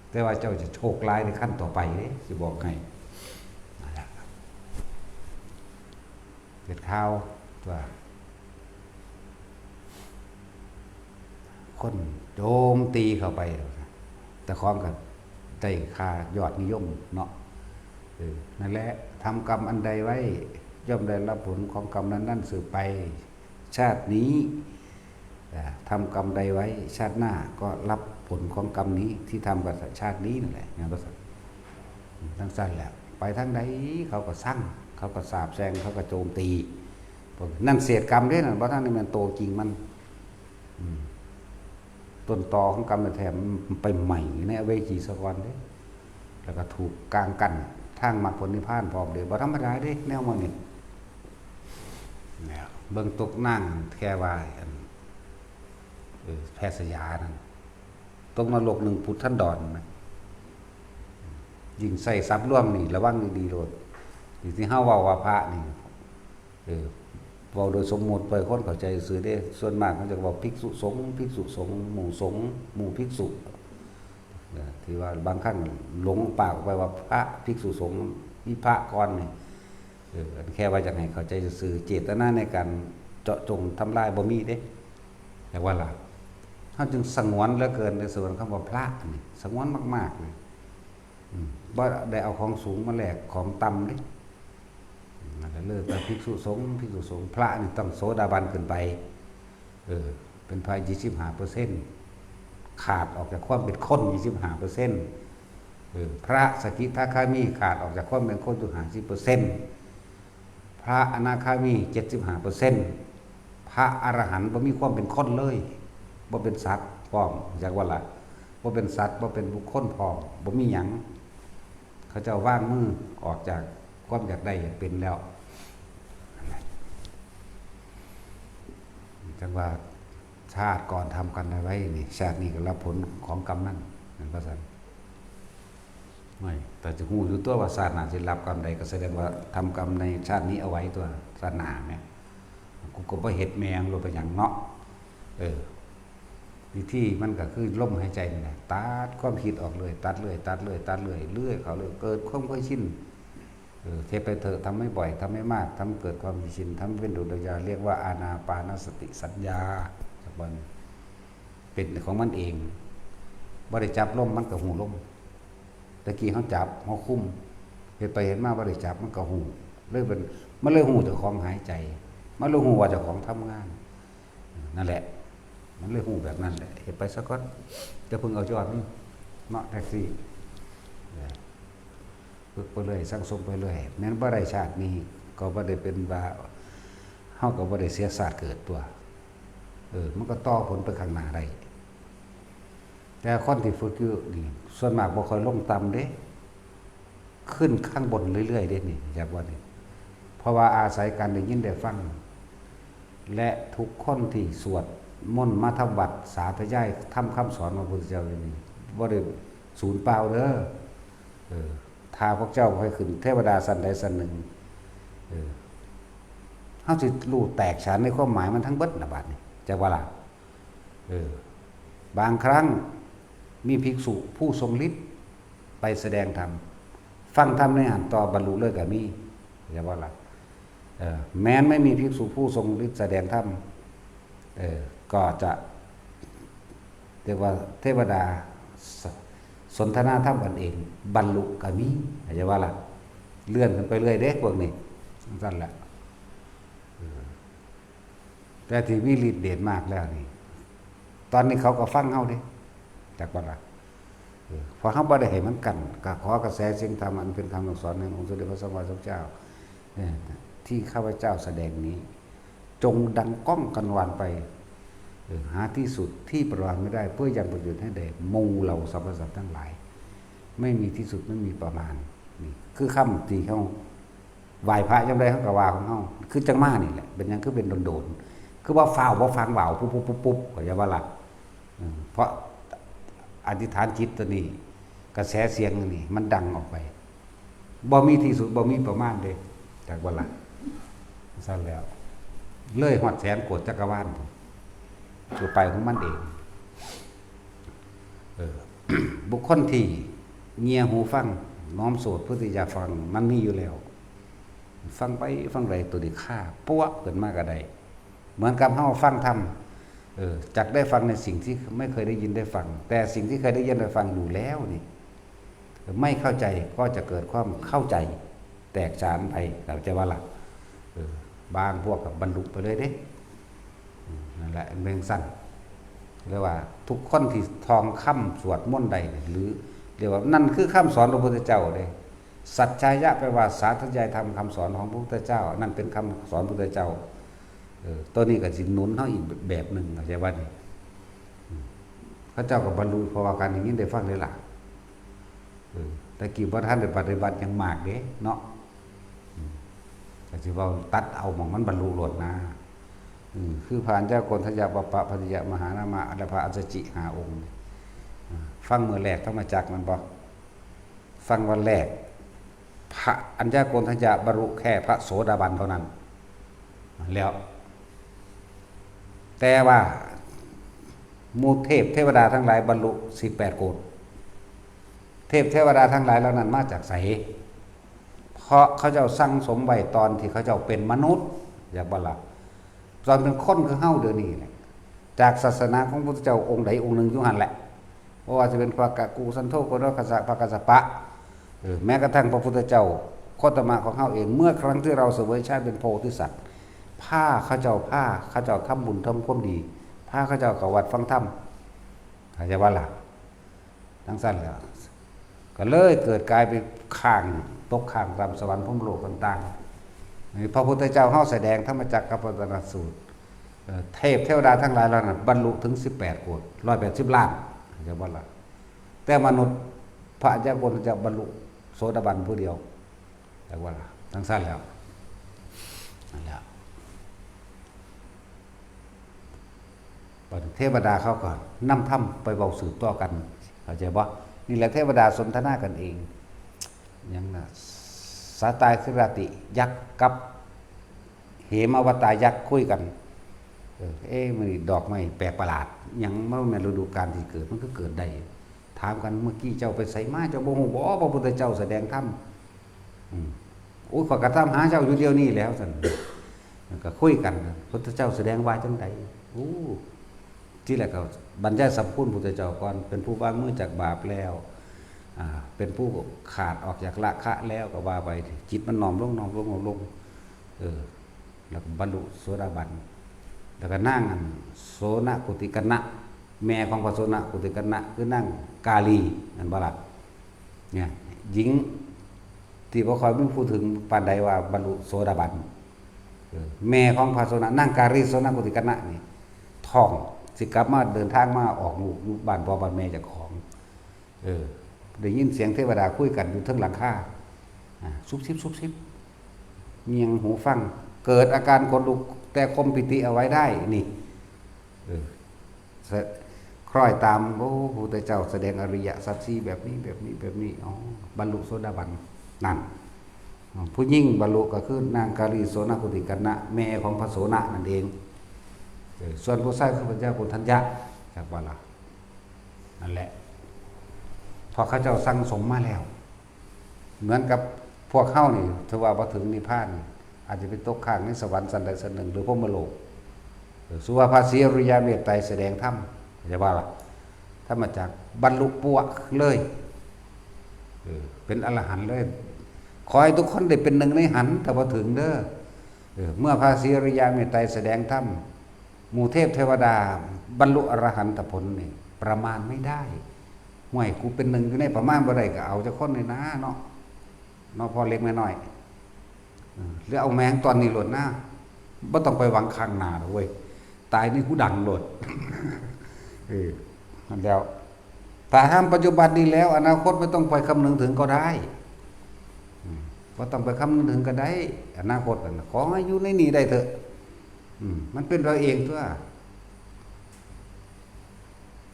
แต่ว่าเจ้าจะโชคร้ายในขั้นต่อไปเด้สิบอกให้นั่นแหละเฮ็ดข้าวว่าคนโจมตีเข้าไปแต่ของกันได้ค่ายอดนิยมเนาะนั่นแหละทำกรรมอันใดไว้ย่อมได้รับผลของกรรมนั้นสืบไปชาตินี้ทำกรรมใดไว้ชาติหน้าก็รับผลของกรรมนี้ที่ทำกับชาตินี้นั่นแหละอย่างนั้นทั้งสั้นแหละไปทั้งใดเขาก็สั่งเขาก็สาบแช่งเขาก็โจมตีนั่นเศษกรรมด้วยนั่นเพราะทั้งนี้มันโตจริงมันต้นตอของกรรมแถมไปใหม่ในอเวจีสวรรค์เด้แล้วก็ถูกกางกัน ทางมรรคผลนิพพานพร้อมเด้บ่ธรรมดาเด้แนวมันนี่แล้วเบิ่งตกนั่งแค่ว่าอันแพทย์สยานั่นตกนรก1พุทธันดรนะยิ่งใส่ทรัพย์ร่วมนี่ระวังดีๆโลดที่เฮาเว้าว่าพระนี่เว้าโดยสมมุติไปคนเข้าใจซื่อเด้ส่วนมากเขาจะเว้าภิกษุสงฆ์ภิกษุสงฆ์หมู่สงฆ์หมู่ภิกษุที่ว่าบางครั้งหลงปากไปว่าพระภิกษุสงฆ์มีพระก่อนนี่แค่ว่าจะให้เข้าใจซื่อเจตนาในการเจาะจงทำลายบ่มีเด้แต่ว่าล่ะเฮาจึงสงวนเหลือเกินในส่วนคำว่าพระนี่สงวนมากๆเลยบ่ได้เอาของสูงมาแลกของต่ำเด้มันก็เลิกแต่ภิกษุสงฆ์พระนี่ต้องโสดาบันขึ้นไปเป็นภาย25%ขาดออกจากความเป็นคน 25%พระสกิทาคามีขาดออกจากความเป็นคนอยู่ 50%พระอนาคามี 75%พระอรหันต์บ่มีความเป็นคนเลยบ่เป็นสัตว์พร้อมจากว่าล่ะบ่เป็นสัตว์บ่เป็นบุคคลพร้อมบ่มีหยังเขาเจ้าว่างมือออกจากความอยากได้อยากเป็นแล้วจังว่าชาติก่อนทำกันไว้นี่ชาตินี้ก็รับผลของกรรมนั่นนั่นก็สั่นไม่แต่จะหูอยู่ตัวว่าชาติหน้าจะรับกรรมใดก็แสดงว่าทำกรรมในชาตินี้เอาไว้ตัวชาติหน้าแม่กูก็บ่เฮ็ดแมงลงไปอย่างเนาะวิธีมันก็คือลมหายใจนี่แหละตัดความคิดออกเลยตัดเรื่อยเขาเลยเกิดความเคยชินเทไปเถอะทำไม่บ่อยทำไม่มากทำเกิดความชินทำเป็นดุจยาเรียกว่าอานาปานสติสัญญาจากมันเป็นของมันเองบ่ได้จับลมมันก็หูลมตะกี้เขาจับเขาคุมเห็นไปเห็นมาบ่ได้จับมันก็หูเลยเป็นมันเลยหูเจ้าของหายใจมันเลยหูว่าเจ้าของทำงานนั่นแหละมันเลยหูแบบนั้นแหละเห็นไปสักก้อนจะพึงเอาจอดมันเนาะแท็กซี่ฝึกไปเลยสร้างสมไปเลยแม้นบ่ได้ชาตินี้ก็บ่ได้เป็นว่าเฮาก็บ่ได้เสียศาสตร์เกิดตัวมันก็ต่อผลไปข้างหน้าได้แต่คนที่ฝึกอยู่นี่ส่วนมากบ่ค่อยลงต่ำเด้ขึ้นข้างบนเรื่อยๆเด้นี่จากว่านี่เพราะว่าอาศัยการได้ยินได้ฟังและทุกคนที่สวดมนต์มาทำวัดสาธยายทำคำสอนของพระพุทธเจ้านี่บ่ได้สูญเปล่าเด้อถ้าพวกเจ้าให้ขึ้นเทวดาสันใดสันหนึ่งเฮาสิรู้แตกฉานในความหมายมันทั้งเบิดน่ะบัดนี้จักว่าล่ะบางครั้งมีภิกษุผู้ทรงฤทธิ์ไปแสดงธรรมฟังธรรมในหันต่อบรรลุเลยก็มีจักว่าล่ะแม้นไม่มีภิกษุผู้ทรงฤทธิ์แสดงธรรมก็จะเรียกว่าเทวดาสนทนาธรรมกันเองบรรลุก็มีเข้าใจว่าล่ะเลื่อนขึ้นไปเรื่อยเด้พวกนี้นั่นแหละแต่ที่มีฤทธิ์เดชมากแล้วนี่ตอนนี้เขาก็ฟังเฮาเด้จากว่าล่ะพอเฮาบ่ได้ให้มันกันก็ขอกระแสเสียงธรรมอันเป็นคำสอนขององค์สมเด็จพระสัมมาสัมพุทธเจ้าที่ข้าพเจ้าแสดงนี้จงดังก้องกันวานไปหาที่สุดที่ประมาณไม่ได้เพื่อยังประโยชน์ให้แด่หมู่เหล่าสรรพสัตว์ทั้งหลายไม่มีที่สุดไม่มีประมาณนี่คือคำที่เขาไหว้พระยังได้เขากว่าของเขาคือจังมานี่แหละเป็นยังคือเป็นโดนๆคือว่าฝ่าวว่าฟังว่าวปุ๊บก็อย่าว่าละเพราะอธิษฐานจิตตัวนี้กระแสเสียงนี่มันดังออกไปบ่มีที่สุดบ่มีประมาณเด้จากว่าละสั้นแล้วเลยหอดแสนโกฏจักรวาลตัวไปของมันเองบุคคลที่เงียหูฟังน้อมโสดเพื่อที่จะฟังมันมีอยู่แล้วฟังไปฟังไรตัวนี้ฆ่าปั้วเกิดมากกระไดเหมือนกับเฮาฟังธรรมจักได้ฟังในสิ่งที่ไม่เคยได้ยินได้ฟังแต่สิ่งที่เคยได้ยินได้ฟังอยู่แล้วนี่ไม่เข้าใจก็จะเกิดความเข้าใจแตกฉานไปแต่จะว่าล่ะบางพวกกับบรรลุไปเลยเด้นั่นแหละเรื่องสั้นเรียกว่าทุกคนที่ทองคำสวดมนต์ใดหรือเรียกว่านั่นคือคำสอนของพระพุทธเจ้าเลยสัจจายะแปลว่าสาธยายธรรมคำสอนของพระพุทธเจ้านั่นเป็นคำสอนพระพุทธเจ้าตัวนี้ก็สิหนุนเฮาอีกแบบหนึ่งเข้าใจว่านี่พระเจ้าก็บรรลุเพราะว่าการอย่างนี้ได้ฟังเลยล่ะ แต่กี่พระท่านได้ปฏิบัติยังมากเด้เนาะแต่ที่ว่าตัดเอาหม่องมันบรรลุโลดนะคือผ่านเจ้าโกนทยาปปะพัทยามหานามะและพระอัจฉริหาองค์ฟังเมื่อแรกธรรมจักรมันบอกฟังวันแรกพระอัญญาโกณทัญญาบรรลุแค่พระโสดาบันเท่านั้นแล้วแต่ว่ามูเทพเทวดาทั้งหลายบรรลุ18 โกฏเทพเทวดาทั้งหลายเหล่านั้นมาจากไสเพราะเขาเจ้าสั่งสมไว้ตอนที่เขาเจ้าเป็นมนุษย์อยากบ่ล่ะตอนเป็นคนคือเฮาเดี๋ยวนี้แหละจากศาสนาของพระพุทธเจ้าองค์ใดองค์หนึ่งอยู่หั่นแหละเพราะว่าจะเป็นพระกะกูสันโธโกนคัสสะพระกัสสปะแม้กระทั่งพระพุทธเจ้าโคตมะของเฮาเองเมื่อครั้งที่เราเสวยชาติเป็นโพธิสัตว์ผ้าเขาเจ้าทำบุญทำความดีผ้าเขาเจ้าเข้าวัดฟังธรรมเข้าใจว่าล่ะทั้งสั้นแล้วก็เลยเกิดกลายเป็นข้างตกข้างตามสวรรค์พรหมโลกต่างๆพระพุทธเจ้าเฮาแสดงธรรมจักรกับปวัตตนสูตรเทพเทวดาทั้งหลายเหล่านั้นบรรลุถึง18 โกฏ180 ล้านเข้าใจว่าล่ะแต่มนุษย์พระอัญญาโกณทัญญาบรรลุโสดาบันผู้เดียวแต่ว่าทั้งสั้นแล้วนั่นแหละเทวดาเขาก่อนนำธรรมไปเบาสืบต่อกันเข้าใจบ่นี่แหละเทวดาสนทนากันเองยังนะสาตายคือราติยักษ์กับเหมอวตารยักษ์คุยกันมันดอกไม้แปลกประหลาดยังไม่แม่นฤดูกาลที่เกิดมันก็เกิดได้ถามกันเมื่อกี้เจ้าไปใส่มาเจ้าบ่ฮู้บ่พระพุทธเจ้าแสดงธรรมโอ้ยข้อยก็ถามหาเจ้าอยู่เดียวนี้แล้วซั่นก็คุยกันพระพุทธเจ้าแสดงว่าจังไดที่แรกก็บรรยายสัมพุทธพุทธเจ้าก่อนเป็นผู้วางมือจากบาปแล้วเป็นผู้ขาดออกจากราคะแล้วก็ว่าไปจิตมันน้อมลงแล้วก็บรรลุโสดาบันแล้วก็นั่งโสนกุติกนะแม่ของพระโสนกุติกนะคือนั่งกาลีนั่นบ่ล่ะเนี่ยหญิงที่บ่ค่อยมีพูดถึงปานใดว่าบรรลุโสดาบันแม่ของพระโสนนั่งกาลีโสนกุติกนะนี่ท้องสิกลับมาเดินทางมาออกลูกบ้านพ่อบ้านแม่เจ้าของได้ยินเสียงเทวดาคุยกันอยู่เทิงหลังคาซุบซิบเงียงหูฟังเกิดอาการคนลุกแต่คมปิติเอาไว้ได้นี่คล้อยตามพระพุทธเจ้าแสดงอริยสัจสี่แบบนี้อ๋อบรรลุโสดาบันนั่นผู้ยิ่งบรรลุก็คือนางกาลีโสนกุติกนะแม่ของพระโสนนั่นเองส่วนผู้ชายคือพระเจ้าโกณทัญญะจากว่าล่ะนั่นแหละพอเขาเจ้าสั่งสมมาแล้วเหมือนกับพวกเข้านี่ถือว่าพอถึงนิพพานอาจจะเป็นตกข้างในสวรรค์สันใดสันหนึ่งหรือพรหมโลกสุภาพาสีอริยเมตไตรแสดงธรรมจะว่าล่ะถ้ามาจากบรรลุปัวเลยเป็นอรหันต์เลยขอให้ทุกคนได้เป็นหนึ่งในหันแต่พอถึงเด้อเมื่อพาสีอริยเมตไตรแสดงธรรมหมู่เทพเทวดาบรรลุอรหันตผลนี่ประมาณไม่ได้ห่วยกูเป็นหนึ่งอยู่ในประมาณบ่ได้ก็เอาจะคนเลยนะเนาะพอเล็กน้อยหรือเอาแมงตอนนี้หล่นหน้าบ่ต้องไปหวังข้างหน้าเว้ยตายนี่กูดังโลดนั่นแล้วแต่ห้ามปัจจุบันนี้แล้วอนาคตไม่ต้องไปคำนึงถึงก็ได้บ่ต้องไปคำนึงถึงก็ได้อนาคตขอให้อยู่ในนี้ได้เถอะมันเป็นเราเองตัว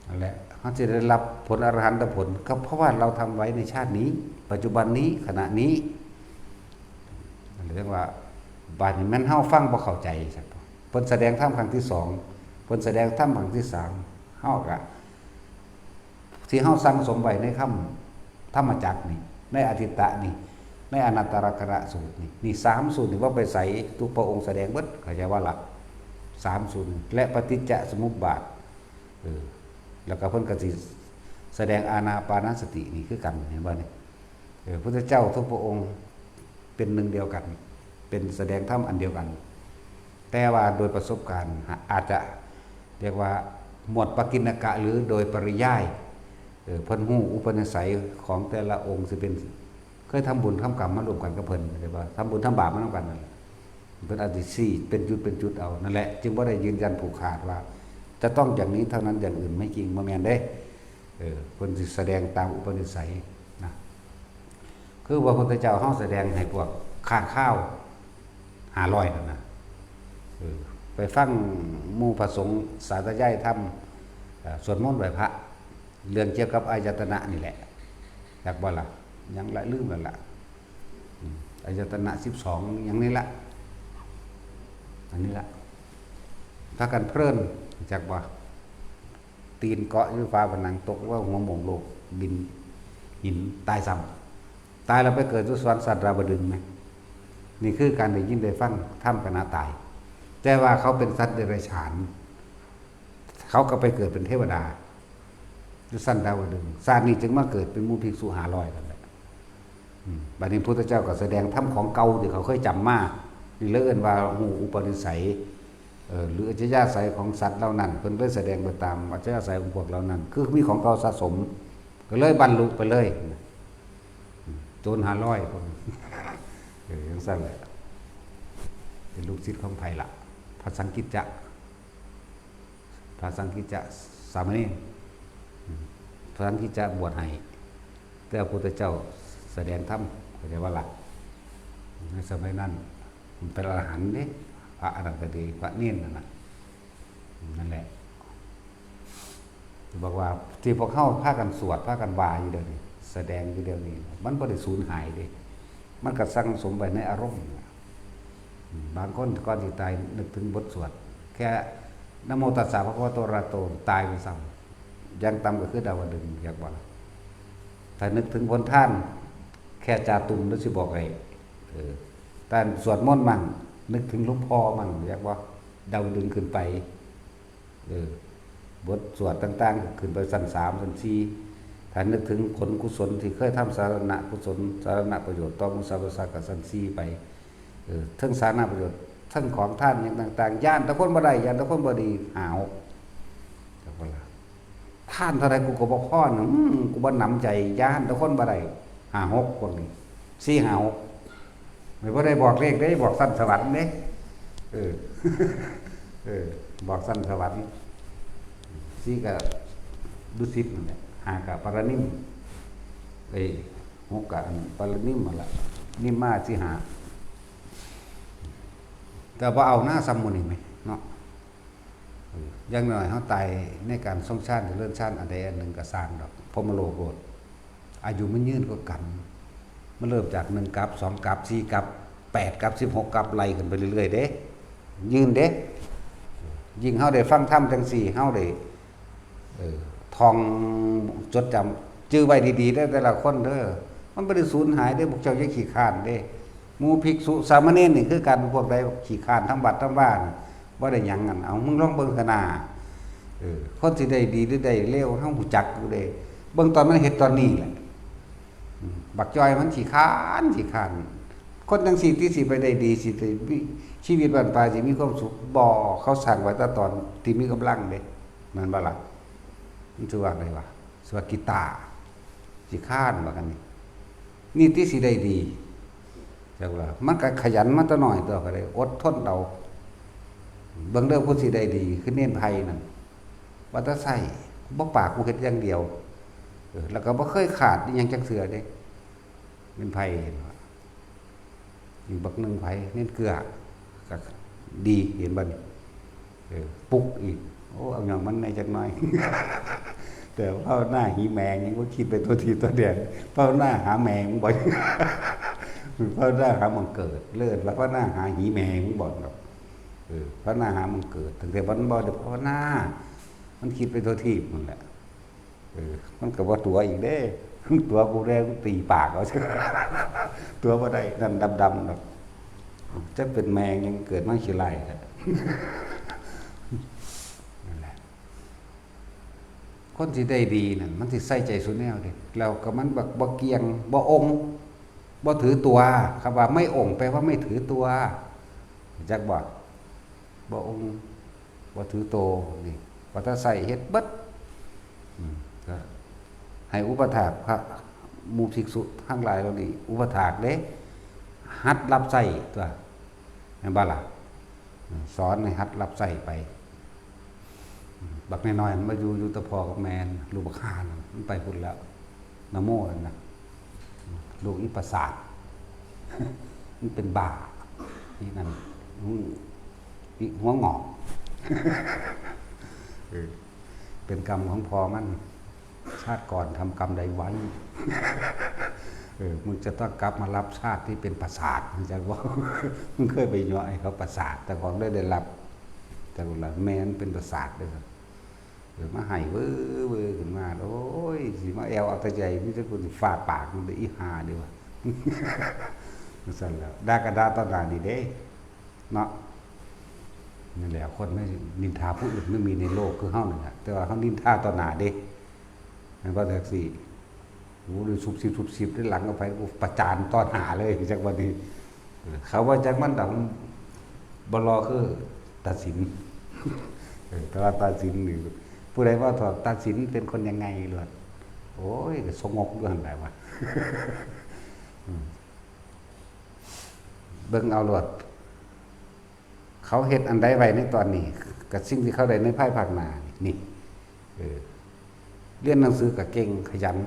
นั่นแหละเขาจะได้รับผลอรหันตผลก็เพราะว่าเราทำไว้ในชาตินี้ปัจจุบันนี้ขณะนี้เรียกว่าบาดนี้มันเฮาฟังบ่เข้าใจใช่ปะเพิ่นแสดงธรรมครั้งที่2เพิ่นแสดงธรรมครั้งที่3เฮาก็ที่เฮาสั่งสมไว้ในคำธรรมจักรนี่ในอทิตตะนี่ในอนัตตลกนสูตรนี่3สูตรนี่ว่าไปใส่ทุกพระองค์แสดงเบิดเข้าใจว่าล่ะ3สูตรและปฏิจจสมุปบาทแล้วก็เพิ่นก็สิแสดงอานาปานสตินี่คือกันเห็นบ่นี่พุทธเจ้าทุกพระองค์เป็นหนึ่งเดียวกันเป็นแสดงธรรมอันเดียวกันแต่ว่าโดยประสบการณ์อาจจะเรียกว่าหมวดปกิณกะหรือโดยปริยายเพิ่นฮู้อุปนิสัยของแต่ละองค์สิเป็นเคยทำบุญทำกรรมมารวมกันกับเพิ่นใช่ป่ะทำบุญทำบาปมานำกันนั่นแหละเพิ่นอาจสิซี่เป็นจุดเอานั่นแหละจึงบ่ได้ยืนยันผูกขาดว่าจะต้องอย่างนี้เท่านั้นอย่างอื่นไม่จริงบ่แม่นเด้เพิ่นสิแสดงตามอุปนิสัยนะ คือพระพุทธเจ้าเฮาแสดงให้พวกข้างข้าว500นั่นน่ะไปฟังหมู่พระสงฆ์สาธยายธรรมสวดมนต์ไหว้พระเรื่องเกี่ยวกับอายตนะนี่แหละอยากบ่ล่ะยังละลืมแล้วล่ะอายตนะ12อย่างนี้ละอันนี้ละถ้ากันเพลินจักบ่ตีนเกาะอยู่ฟ้าผนังตกว่าหัวหม่งโลกบินหินตายซ้ำตายแล้วไปเกิดสุสวรรค์สัตว์ราบดึงไหมนี่คือการได้ยินได้ฟังถ้ำขณะตายแต่ว่าเขาเป็นสัตว์เดรัจฉานเขาก็ไปเกิดเป็นเทวดาดุสันดาวดึงศาสตร์นี้จึงมาเกิดเป็นหมู่ภิกษุ500กันแหละบัดนี้พุทธเจ้าก็แสดงธรรมของเก่าที่เขาเคยจำมานี่เลื่อนว่าหูอุปนิสัยหรืออัจฉริยะใสของสัตว์เหล่านั้นเพิ่นเลยแสดงไปตามอัจฉริยะใสของพวกเหล่านั้นคือมีของเก่าสะสมก็เลยบรรลุไปเลยโจร500คนจังซั่นแหละเป็นลูกศิษย์ของไผล่ะพระสังฆิจจะสามเณรพระสังฆิจจะบวชให้แต่พระพุทธเจ้าแสดงธรรมเข้าใจว่าล่ะในสมัยนั้นเป็นอรหันต์เด้พระอรหันตดีพระเนรนั่นแหละบอกว่าที่พวกเข้าพากันสวดพากันวาอยู่เดี๋ยวนี้แสดงอยู่เดี๋ยวนี้มันบ่ได้สูญหายเด้มันก็สั่งสมไปในอารมณ์บางคนก่อนที่ตายนึกถึงบทสวดแค่นะโมตัสสะภะคะวะโตอะระหะโตตายไปซ้ำยังต่ำก็คือดาวดึงอยากบอกถ้านึกถึงผลท่านแค่จาตุมแล้วสิบอกไงแต่สวดมนต์มั่งนึกถึงหลวงพ่อมั่งอยากว่าดาวดึงขึ้นไปบทสวดต่างๆขึ้นไปชั้น3ชั้น4ถ้านึกถึงผลกุศลที่เคยทำสาธารณกุศลสาธารณประโยชน์ต่อมุสาวาสกับชั้น4ไปทั้งสาธารณประโยชน์ทั้งของท่านอย่างต่างๆย่านตะคนบ่ได้ย่านตะคนบ่ดีหาวจักว่าล่ะท่านเท่าไรกูก็บ่พอนะกูบ่หนำใจย่านตะคนบ่ได้5-6คนนี่4-5-6ไม่ได้บอกเลขได้บอกสั้นสวรรค์เด้บอกสั้นสวรรค์4ก็ดุสิตนั่นแหละ5ก็ปารณิม6ก็ปารณิมนั่นล่ะนิมมาสิหาแต่ว่าเอาหน้าซ้ำหมู่นี่มั้ยเนาะอย่างน้อยเฮาตายในการทรงชาติหรือเลื่อนชาติอันใดอันหนึ่งก็สร้างดอกพรหมโลกโลดอายุมันยืนกว่ากันมันเริ่มจาก1กับ2กับ4กับ8กับ16กับไล่ขึ้นไปเรื่อยๆเด้ยืนเด้ยิ่งเฮาได้ฟังธรรมจังซี่เฮาได้ท่องจดจำจื้อไว้ดีๆได้แต่ละคนเด้อมันบ่ได้สูญหายเด้พวกเจ้าอย่าขี้คร้านเด้หมู่ภิกษุสามเณรนี่คือกันพวกใดขี้คร้านทั้งบัดทั้งบ้านบ่ได้หยังกันเอามึงลองเบิ่งขนาคนสิได้ดีหรือได้เลวเฮาฮู้จักอยู่เด้เบิ่งตอนมันเฮ็ดตอนนี้แหละบักจ้อยมันขี้คร้านคนจังซี่ที่สิไปได้ดีสิได้ชีวิตบ้านปลายสิมีความสุขบ่เขาสร้างไว้แต่ตอนที่มีกำลังเด้นั่นบ่ล่ะมันชื่อว่าอะไรวะสวากิตาขี้คร้านว่ากันนี่ที่สิได้ดีจักว่ามันก็ขยันมาแต่น้อยตัวก็ได้อดทนเอาเบิ่งเด้อผู้สิได้ดีคือเน้นไผนั่นว่าแต่ใส่บ่ปากกูเฮ็ดอย่างเดียวแล้วก็บ่เคยขาดอีหยังจักเทื่อเด้เป็นไผอีกบักนึงไผเน้นเกลือก็ดีเห็นบ่นี่ปุกอีกโอ้เอาหยังมันในจักหน่อย แต่ภาวนาหีแมงยังบ่คิดไปตัวทีตัวเดียวภาวนาหาแมงบ่ภาวนาหามันเกิดเลิศแล้วภาวนาหาหีแมงบ่ดอกภาวนาหามันเกิดตั้งแต่วันบ่ได้ภาวนามันคิดไปตัวทีนั่นแหละมันก็บ่ตัวอีกเด้ตัวกูแรงตีปากเอาซะตัวบ่ได้นั่นดำๆดอกจะเป็นแมงยังเกิดมาขี้ไล่นั่นแหละคนที่ได้ดีนั่นมันสิใส่ใจสุดแนวเด้แล้วก็มันบ่เกียงบ่องค์บ่ถือตัวคำว่าไม่องค์แปลว่าไม่ถือตัวจักบ่องค์บ่ถือโตนี่ว่าถ้าใส่เฮ็ดเบิดก็ให้อุปถากพระหมู่ภิกษุทั้งหลายเหล่านี้อุปถากเด้หัดรับใช้ตัวแม่นบ่ล่ะสอนให้หัดรับใช้ไปบักน้อยๆมันมาอยู่แตะพ่อกับแม่ลูกบักห่ามันไปพุ่นแล้วนะโมนั่นน่ะ โรคอีประสาทมันเป็นบ้านี่นั่นหัวงอกเป็นกรรมของพอมันชาติก่อนทำกรรมใดไว้มึงจะต้องกลับมารับชาติที่เป็นประสาทมึงจะว่ามึงเคยไปย่อยเขาประสาทแต่ของได้รับแต่ว่าแม่นเป็นประสาทเลยมาให้เว้อขึ้นมาโอ้ยสิมาแอวเอาแต่ใจนี่จะกูฟาดปากมันได้อีหาดีวะสั่นแล้วด่ากระดาตอนหน้าดีเด้เนาะนี่แหละคนไม่นินทาผู้อื่นไม่มีในโลกคือเฮานี่แหละแต่ว่าเฮานินทาตอนหน้าเด้นั่นว่าแท็กซี่โอ้ยซุบซิบได้หลังเอาไปประจานตอนหาเลยจากวันนี้เขาว่าจากมันดังบลอคือตัดสินแต่ว่าตัดสินนี่ผู้ใดว่าถอดตัดสินเป็นคนยังไงเลยโอ้ยสงบด้วยหันไหนวะเบิ่งเอาหลวดเขาเฮ็ดอันใดไว้ในตอนนี้กับสิ่งที่เขาได้ในภายภาคหน้านี่เรียนหนังสือกับเก่งขยัน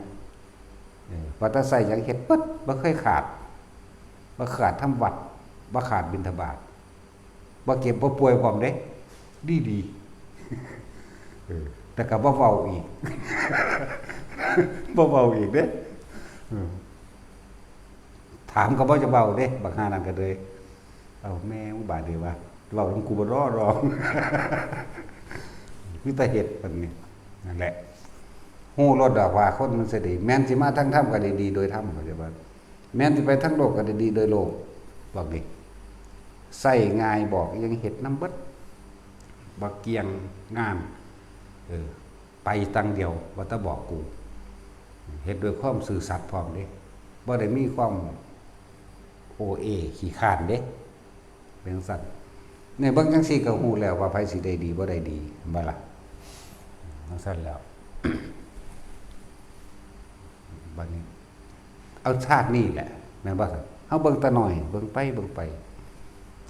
วัตใส่ยังเฮ็ดปึ๊ดบ่เคยขาดบ่ขาดทำวัดบ่ขาดบิณฑบาตบ่เก็บบ่ป่วยพร้อมเด้ดีแต่ก็บ่เว้าอีกบ่เว้าอีกเด้ถามก็บ่จะเว้าเด้บักหานั่นก็เลยเอาแม่มึงบาดเดียวว่าเว้าของกูบ่รอคือแต่เฮ็ดปานนี้นั่นแหละฮู้รสดอกว่าคนมันสิได้แม่นสิมาทั้งธรรมก็ได้ดีโดยธรรมเขาจะว่าแม่นสิไปทั้งโลกก็ได้ดีโดยโลกบอกดิใส่ง่ายบอกยังเฮ็ดนำเบิดบ่เกียงงานไปตั้งเดียวว่าตะบอกกูเฮ็ดด้วยความซื่อสัตย์พร้อมเด้บ่ได้มีความโอเอขี้คร้านเด้เป็นสัตว์เนี่ยเบิ่งจังซี่ก็ฮู้แล้วว่าไผสิได้ดีบ่ได้ดีบ่ล่ะจังซั่นแล้วบัดนี้เอาชาตินี่แหละแม่นบ่ซั่นเฮาเบิ่งตะหน่อยเบิ่งไป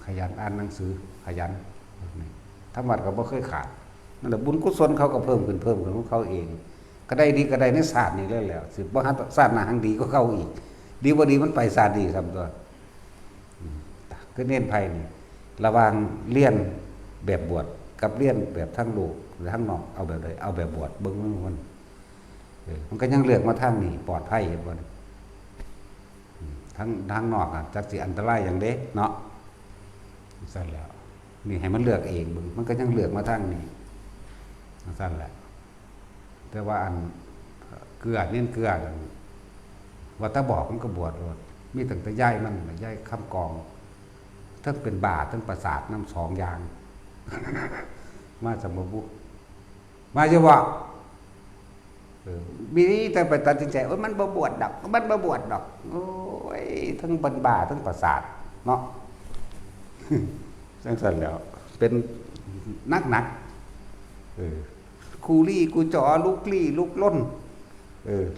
ขยันอ่านหนังสือขยันธรรมะก็บ่เคยขาดนั่นแหละบุญกุศลเขาก็เพิ่มขึ้นของเขาเองก็ได้ดีก็ได้ในศาสตร์นี่แล้วสิบ่หาศาสตร์หน้าหังดีก็เขาอีกดีบ่ดีมันไปศาสตร์ดีซ้ำตัวคือเน้นไผนี่ระหว่างเรียนแบบบวชกับเรียนแบบทั้งโลกหรือทั้งนอกเอาแบบใดเอาแบบบวชเบิ่งมันก็ยังเลือกมาทางนี้ปลอดภัยเห็นบ่ทั้งนอกอ่ะจักสิอันตรายอย่างเด้เนาะสั่นแล้วนี่ให้มันเลือกเองเบิ่งมันก็ยังเลือกมาทางนี้สั่นแหละแต่ว่าอันเกลือเน้นเกลือว่าถ้าบอกมันก็บวชโลดมีตั้งแต่ย้ายมันย้ายคำกองทั้งเป็นบาปทั้งประสาทน้ำสองอย่างมาสมบุมาจะว่ามีแต่ไปตัดสินใจโอ้ยมันบ่บวชดอกมันบ่บวชดอกโอ้ยทั้งบันบาทั้งประสาทเนาะจังซั่นแล้วเป็นนักครูลี่กูจอลูกลี่ลูกล้น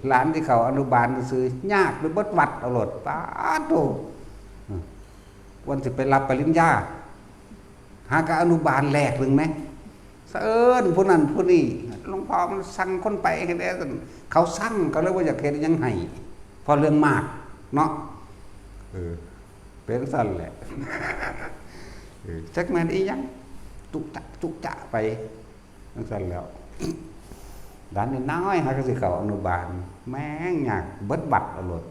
หลานที่เขาอนุบาลซื้อยากหรือบ่วัดเอาโลดปาโตวันสิไปรับปริญญาหากะอนุบาลแรกนึงมั้ยสะเอิ้นผู้นั้นผู้นี้หลวงพ่อมันสั่งคนไปให้ได้เขาสั่งเขาเลยว่าอยากเฮ็ดยังให้พอเรื่องมากเนาะเป็นซั่นแหละจักแม่นอีหยังตุกจะไปจังซั่นแล้วด้านนี้น้อยหาก็สิเข้าอนุบาลแม่งยากเบิดบัตรเอาโลด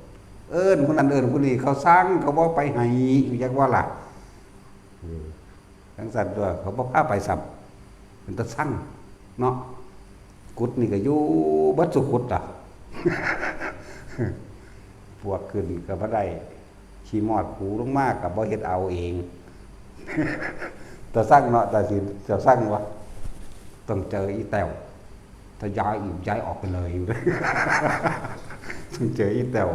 เอิ้นผู้นั้นเอิ้นผู้นี้เขาสั่งเขาบ่ไปให้อยู่จักว่าล่ะจังซั่นตัวเขาบ่พาไปสับเป็นตะสั่งเนาะกุดนี่ก็อยู่บัดสุกุดอ่ะพวกขึ้นก็บ่ได้ขี้มอดหูลงมากก็บ่เฮ็ดเอาเองตะสั่งเนาะตะสิจะสั่งวะต้องเจออีแต้วถ้าย้ายออกไปเลยอยู่ต้องเจออีแต้ว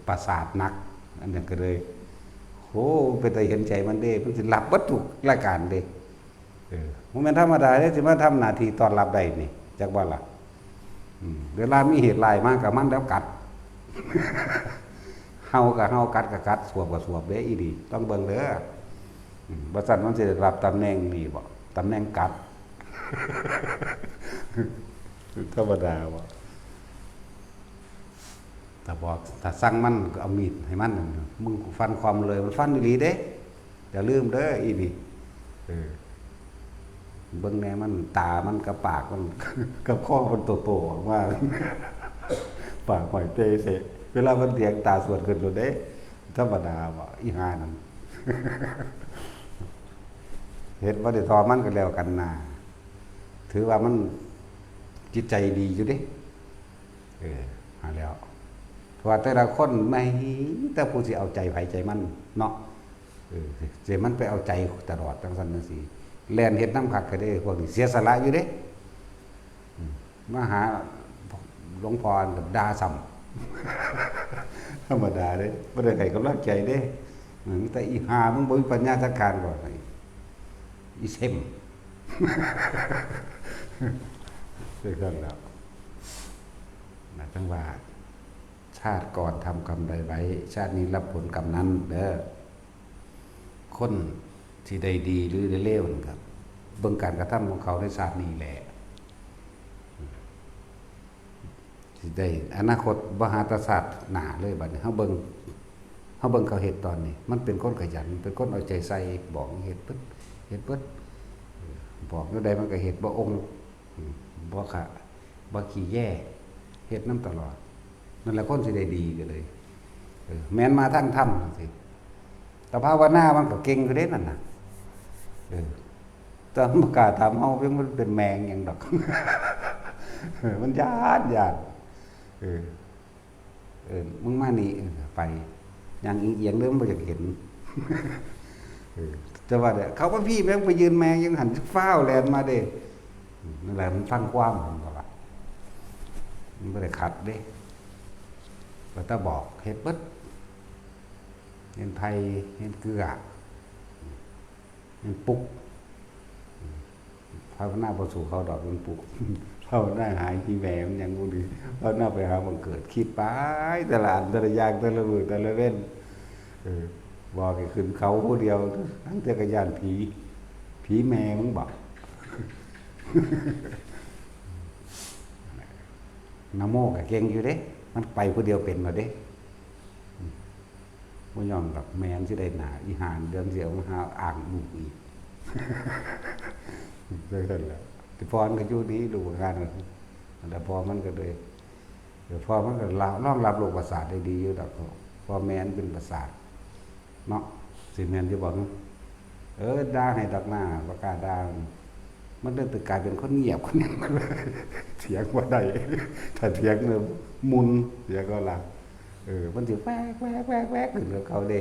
ประสาทนักอันนั้นก็เลยโหเป็นแต่เห็นใจมันเด้มันสิรับวัตถุรายการเด้มันเป็นธรรมดาเด้สิมาทำหน้าที่ต้อนรับได้นี่จักว่าล่ะเวลามีเหตุร้ายมากับมันแล้วกัดเฮากับเฮากัดกับกัดสวบกับสวบเด้อีดีต้องเบิ่งเด้อบ่ซั่นมันสิได้รับตำแหน่งนี่บ่ตำแหน่งกัดธรรมดาบ่ แต่บอกถ้าสั่งมันก็เอามีดให้มันมึงฟันความเลยมันฟันดีๆเด้อย่าลืมเด้ออีนี่เบิ่งแน่มันตามันกับปากมัน กับข้อมันโตๆออกมาปากหอยเตะเสะเวลามันเถียงตาสวดขึ้นโดดเด้ธรรมดาบ่อีห่านั่น เฮ็ดบ่ได้ทอมันก็แล้วกันน่ะถือว่ามันจิตใจดีอยู่เด้หาแล้วว่าแต่ละคนไม่แต่ผู้สิเอาใจไผใจมันเนาะสิมันไปเอาใจตลอดจังซั่นจังซี่แล่นเฮ็ดน้ำคักก็ได้พวกนี้เสียสละอยู่เด้มาหาหลวงพ่อด่าซ้ำธรรมดาเด้บ่ได้ให้กำลังใจเด้แต่อีหามึงบ่มีปัญญาจัดการก่อนอีเซมเรื่องแล้วนะจังว่าชาติก่อนทำกรรมใดไว้ชาตินี้รับผลกรรมนั้นเด้อคนที่ได้ดีหรือได้เลวครับเบิ่งการกระทำของเขาในชาตินี้แหละที่ได้อนาคตบ่หาแตศาสตร์หนาเลยบัดนี้เฮาเบิ่งเขาเฮ็ดตอนนี้มันเป็นคนขยันเป็นคนเอาใจใส่บอกเฮ็ดปึ๊ดเฮ็ดปึ๊ดบอกอยู่ใดมันก็เฮ็ดบ่องค์บ่ค่ะบ่ขี้แย่เฮ็ดนำตลอดนั่นแหละคนสิได้ดีก็เลยแม้นมาทั้งธรรมสิแต่ภาวนามันก็เก่งคือเด้นั่นน่ะตอนประกาศทำเฮาเพียงมันเป็นแมงหยังดอก มันญาติมึงมานี่ไปอย่างเอียงเริ่มบ่อยากเห็น แต่ว่าเนี่ยเขาว่าพี่แม่งไปยืนแมงยังหันฟ้าวแลนมาเด้นั่นแหละมันฟังความมันบ่ล่ะมันบ่ได้ขัดเด้ว่าถ้าบอกเฮ็ดเบิดเห็นไผเห็นเกลือเห็นปุกภาวนาบ่สู่เขาดอกมันปุกภาวนาหายที่แหวมยังบ่ดีภาวนาไปหาบังเกิดคิดไปแต่ละอันแต่ละอย่างแต่ละมื้อแต่ละเว้นบอกให้ขึ้นเขาผู้เดียวทั้งแต่ก็ย่านผีแม่มึงบอกนะโมก็เก่งอยู่เด้มันไปผู้เดียวเป็นมาเด้บ่ยอมกับแม่นสิได้หน้าอีหานเดือนเสียวมาหาอ่างลูกอีกได้ซั่นแหละที่พรก็อยู่ดีดูกันแต่พอมันก็เลยพอมันก็รองรับโรคประสาทได้ดีอยู่ดอกพอแม่นเป็นประสาทเนาะสิแม่นสิบอกด่าให้ดอกหน้าบ่กล้าด่ามันเริ่มกลายเป็นคนเงียบคนนึงเถียงบ่ได้ถ้าเถียงเนี่ยมุนเสียก็ล่ะมันสิแวกขึ้นกับเขาเด้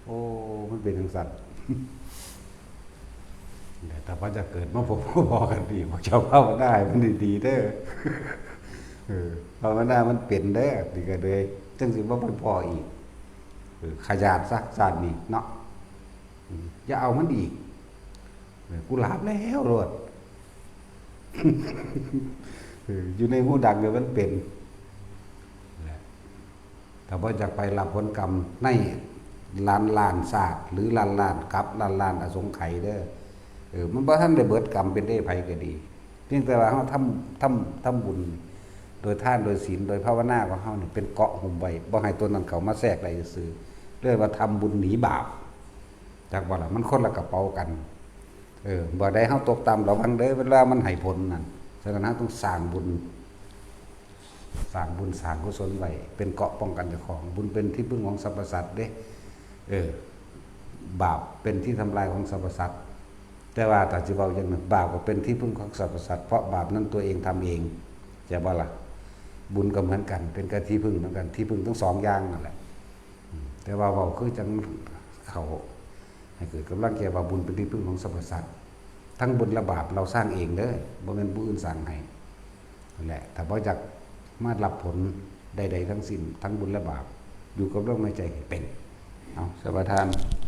โอ้มันเป็นจังซั่นแต่ว่าจะเกิดมาพบพอกันดีบอกเจ้าเข้ามาได้มันดีๆเด้อเข้ามาได้มันเป็นเด้อดีก็เลยจังสิบ่พออีกขยาดซักจานนี่เนาะอย่าเอามันอีกกูหลับแล้วโลด อยู่ในหูดังเดี๋ยวมันเป็นแต่ว่าจะไปรับผลกรรมในล้านศาสตร์หรือล้านกับล้านอสงไขยเด้อมันบ่ทันได้เบิดกรรมเป็นได้ไผก็ดีเพียงแต่ว่าเฮาทำบุญโดยทานโดยศีลโดยภาวนาของเฮานี่เป็นเกาะห่มไว้บ่ให้ตัวนั้นเข้ามาแทรกได้ซื่อเรียกว่าทำบุญหนีบาปจากว่าล่ะมันคนละกระเป๋ากันบ่ได้เฮาตกต่ำระวังเด้อเวลามันให้ผลนั่นฉะนั้นต้องสร้างบุญสร้างกุศลไว้เป็นเกราะป้องกันเจ้าของบุญเป็นที่พึ่งของสรรพสัตว์เด้บาปเป็นที่ทำลายของสรรพสัตว์แต่ว่าถ้าสิเว้าอย่างนึงบาปก็เป็นที่พึ่งของสรรพสัตว์เพราะบาปนั้นตัวเองทำเองจะบ่ล่ะบุญก็เหมือนกันเป็นกที่พึ่งเหมือนกันที่พึ่งทั้งสองอย่างนั่นแหละแต่ว่าเว้าคือจังเข้าให้เกิดกำลังใจว่าบุญเป็นที่พึ่งของสรรพสัตว์ทั้งบุญและบาปเราสร้างเองเด้อบ่แม่นผู้อื่นสร้างให้นั่นแหละถ้าบ่จักมารับผลใดๆทั้งสิ้นทั้งบุญและบาปอยู่กับเรื่องในใจให้เป็นเอาสวัสดี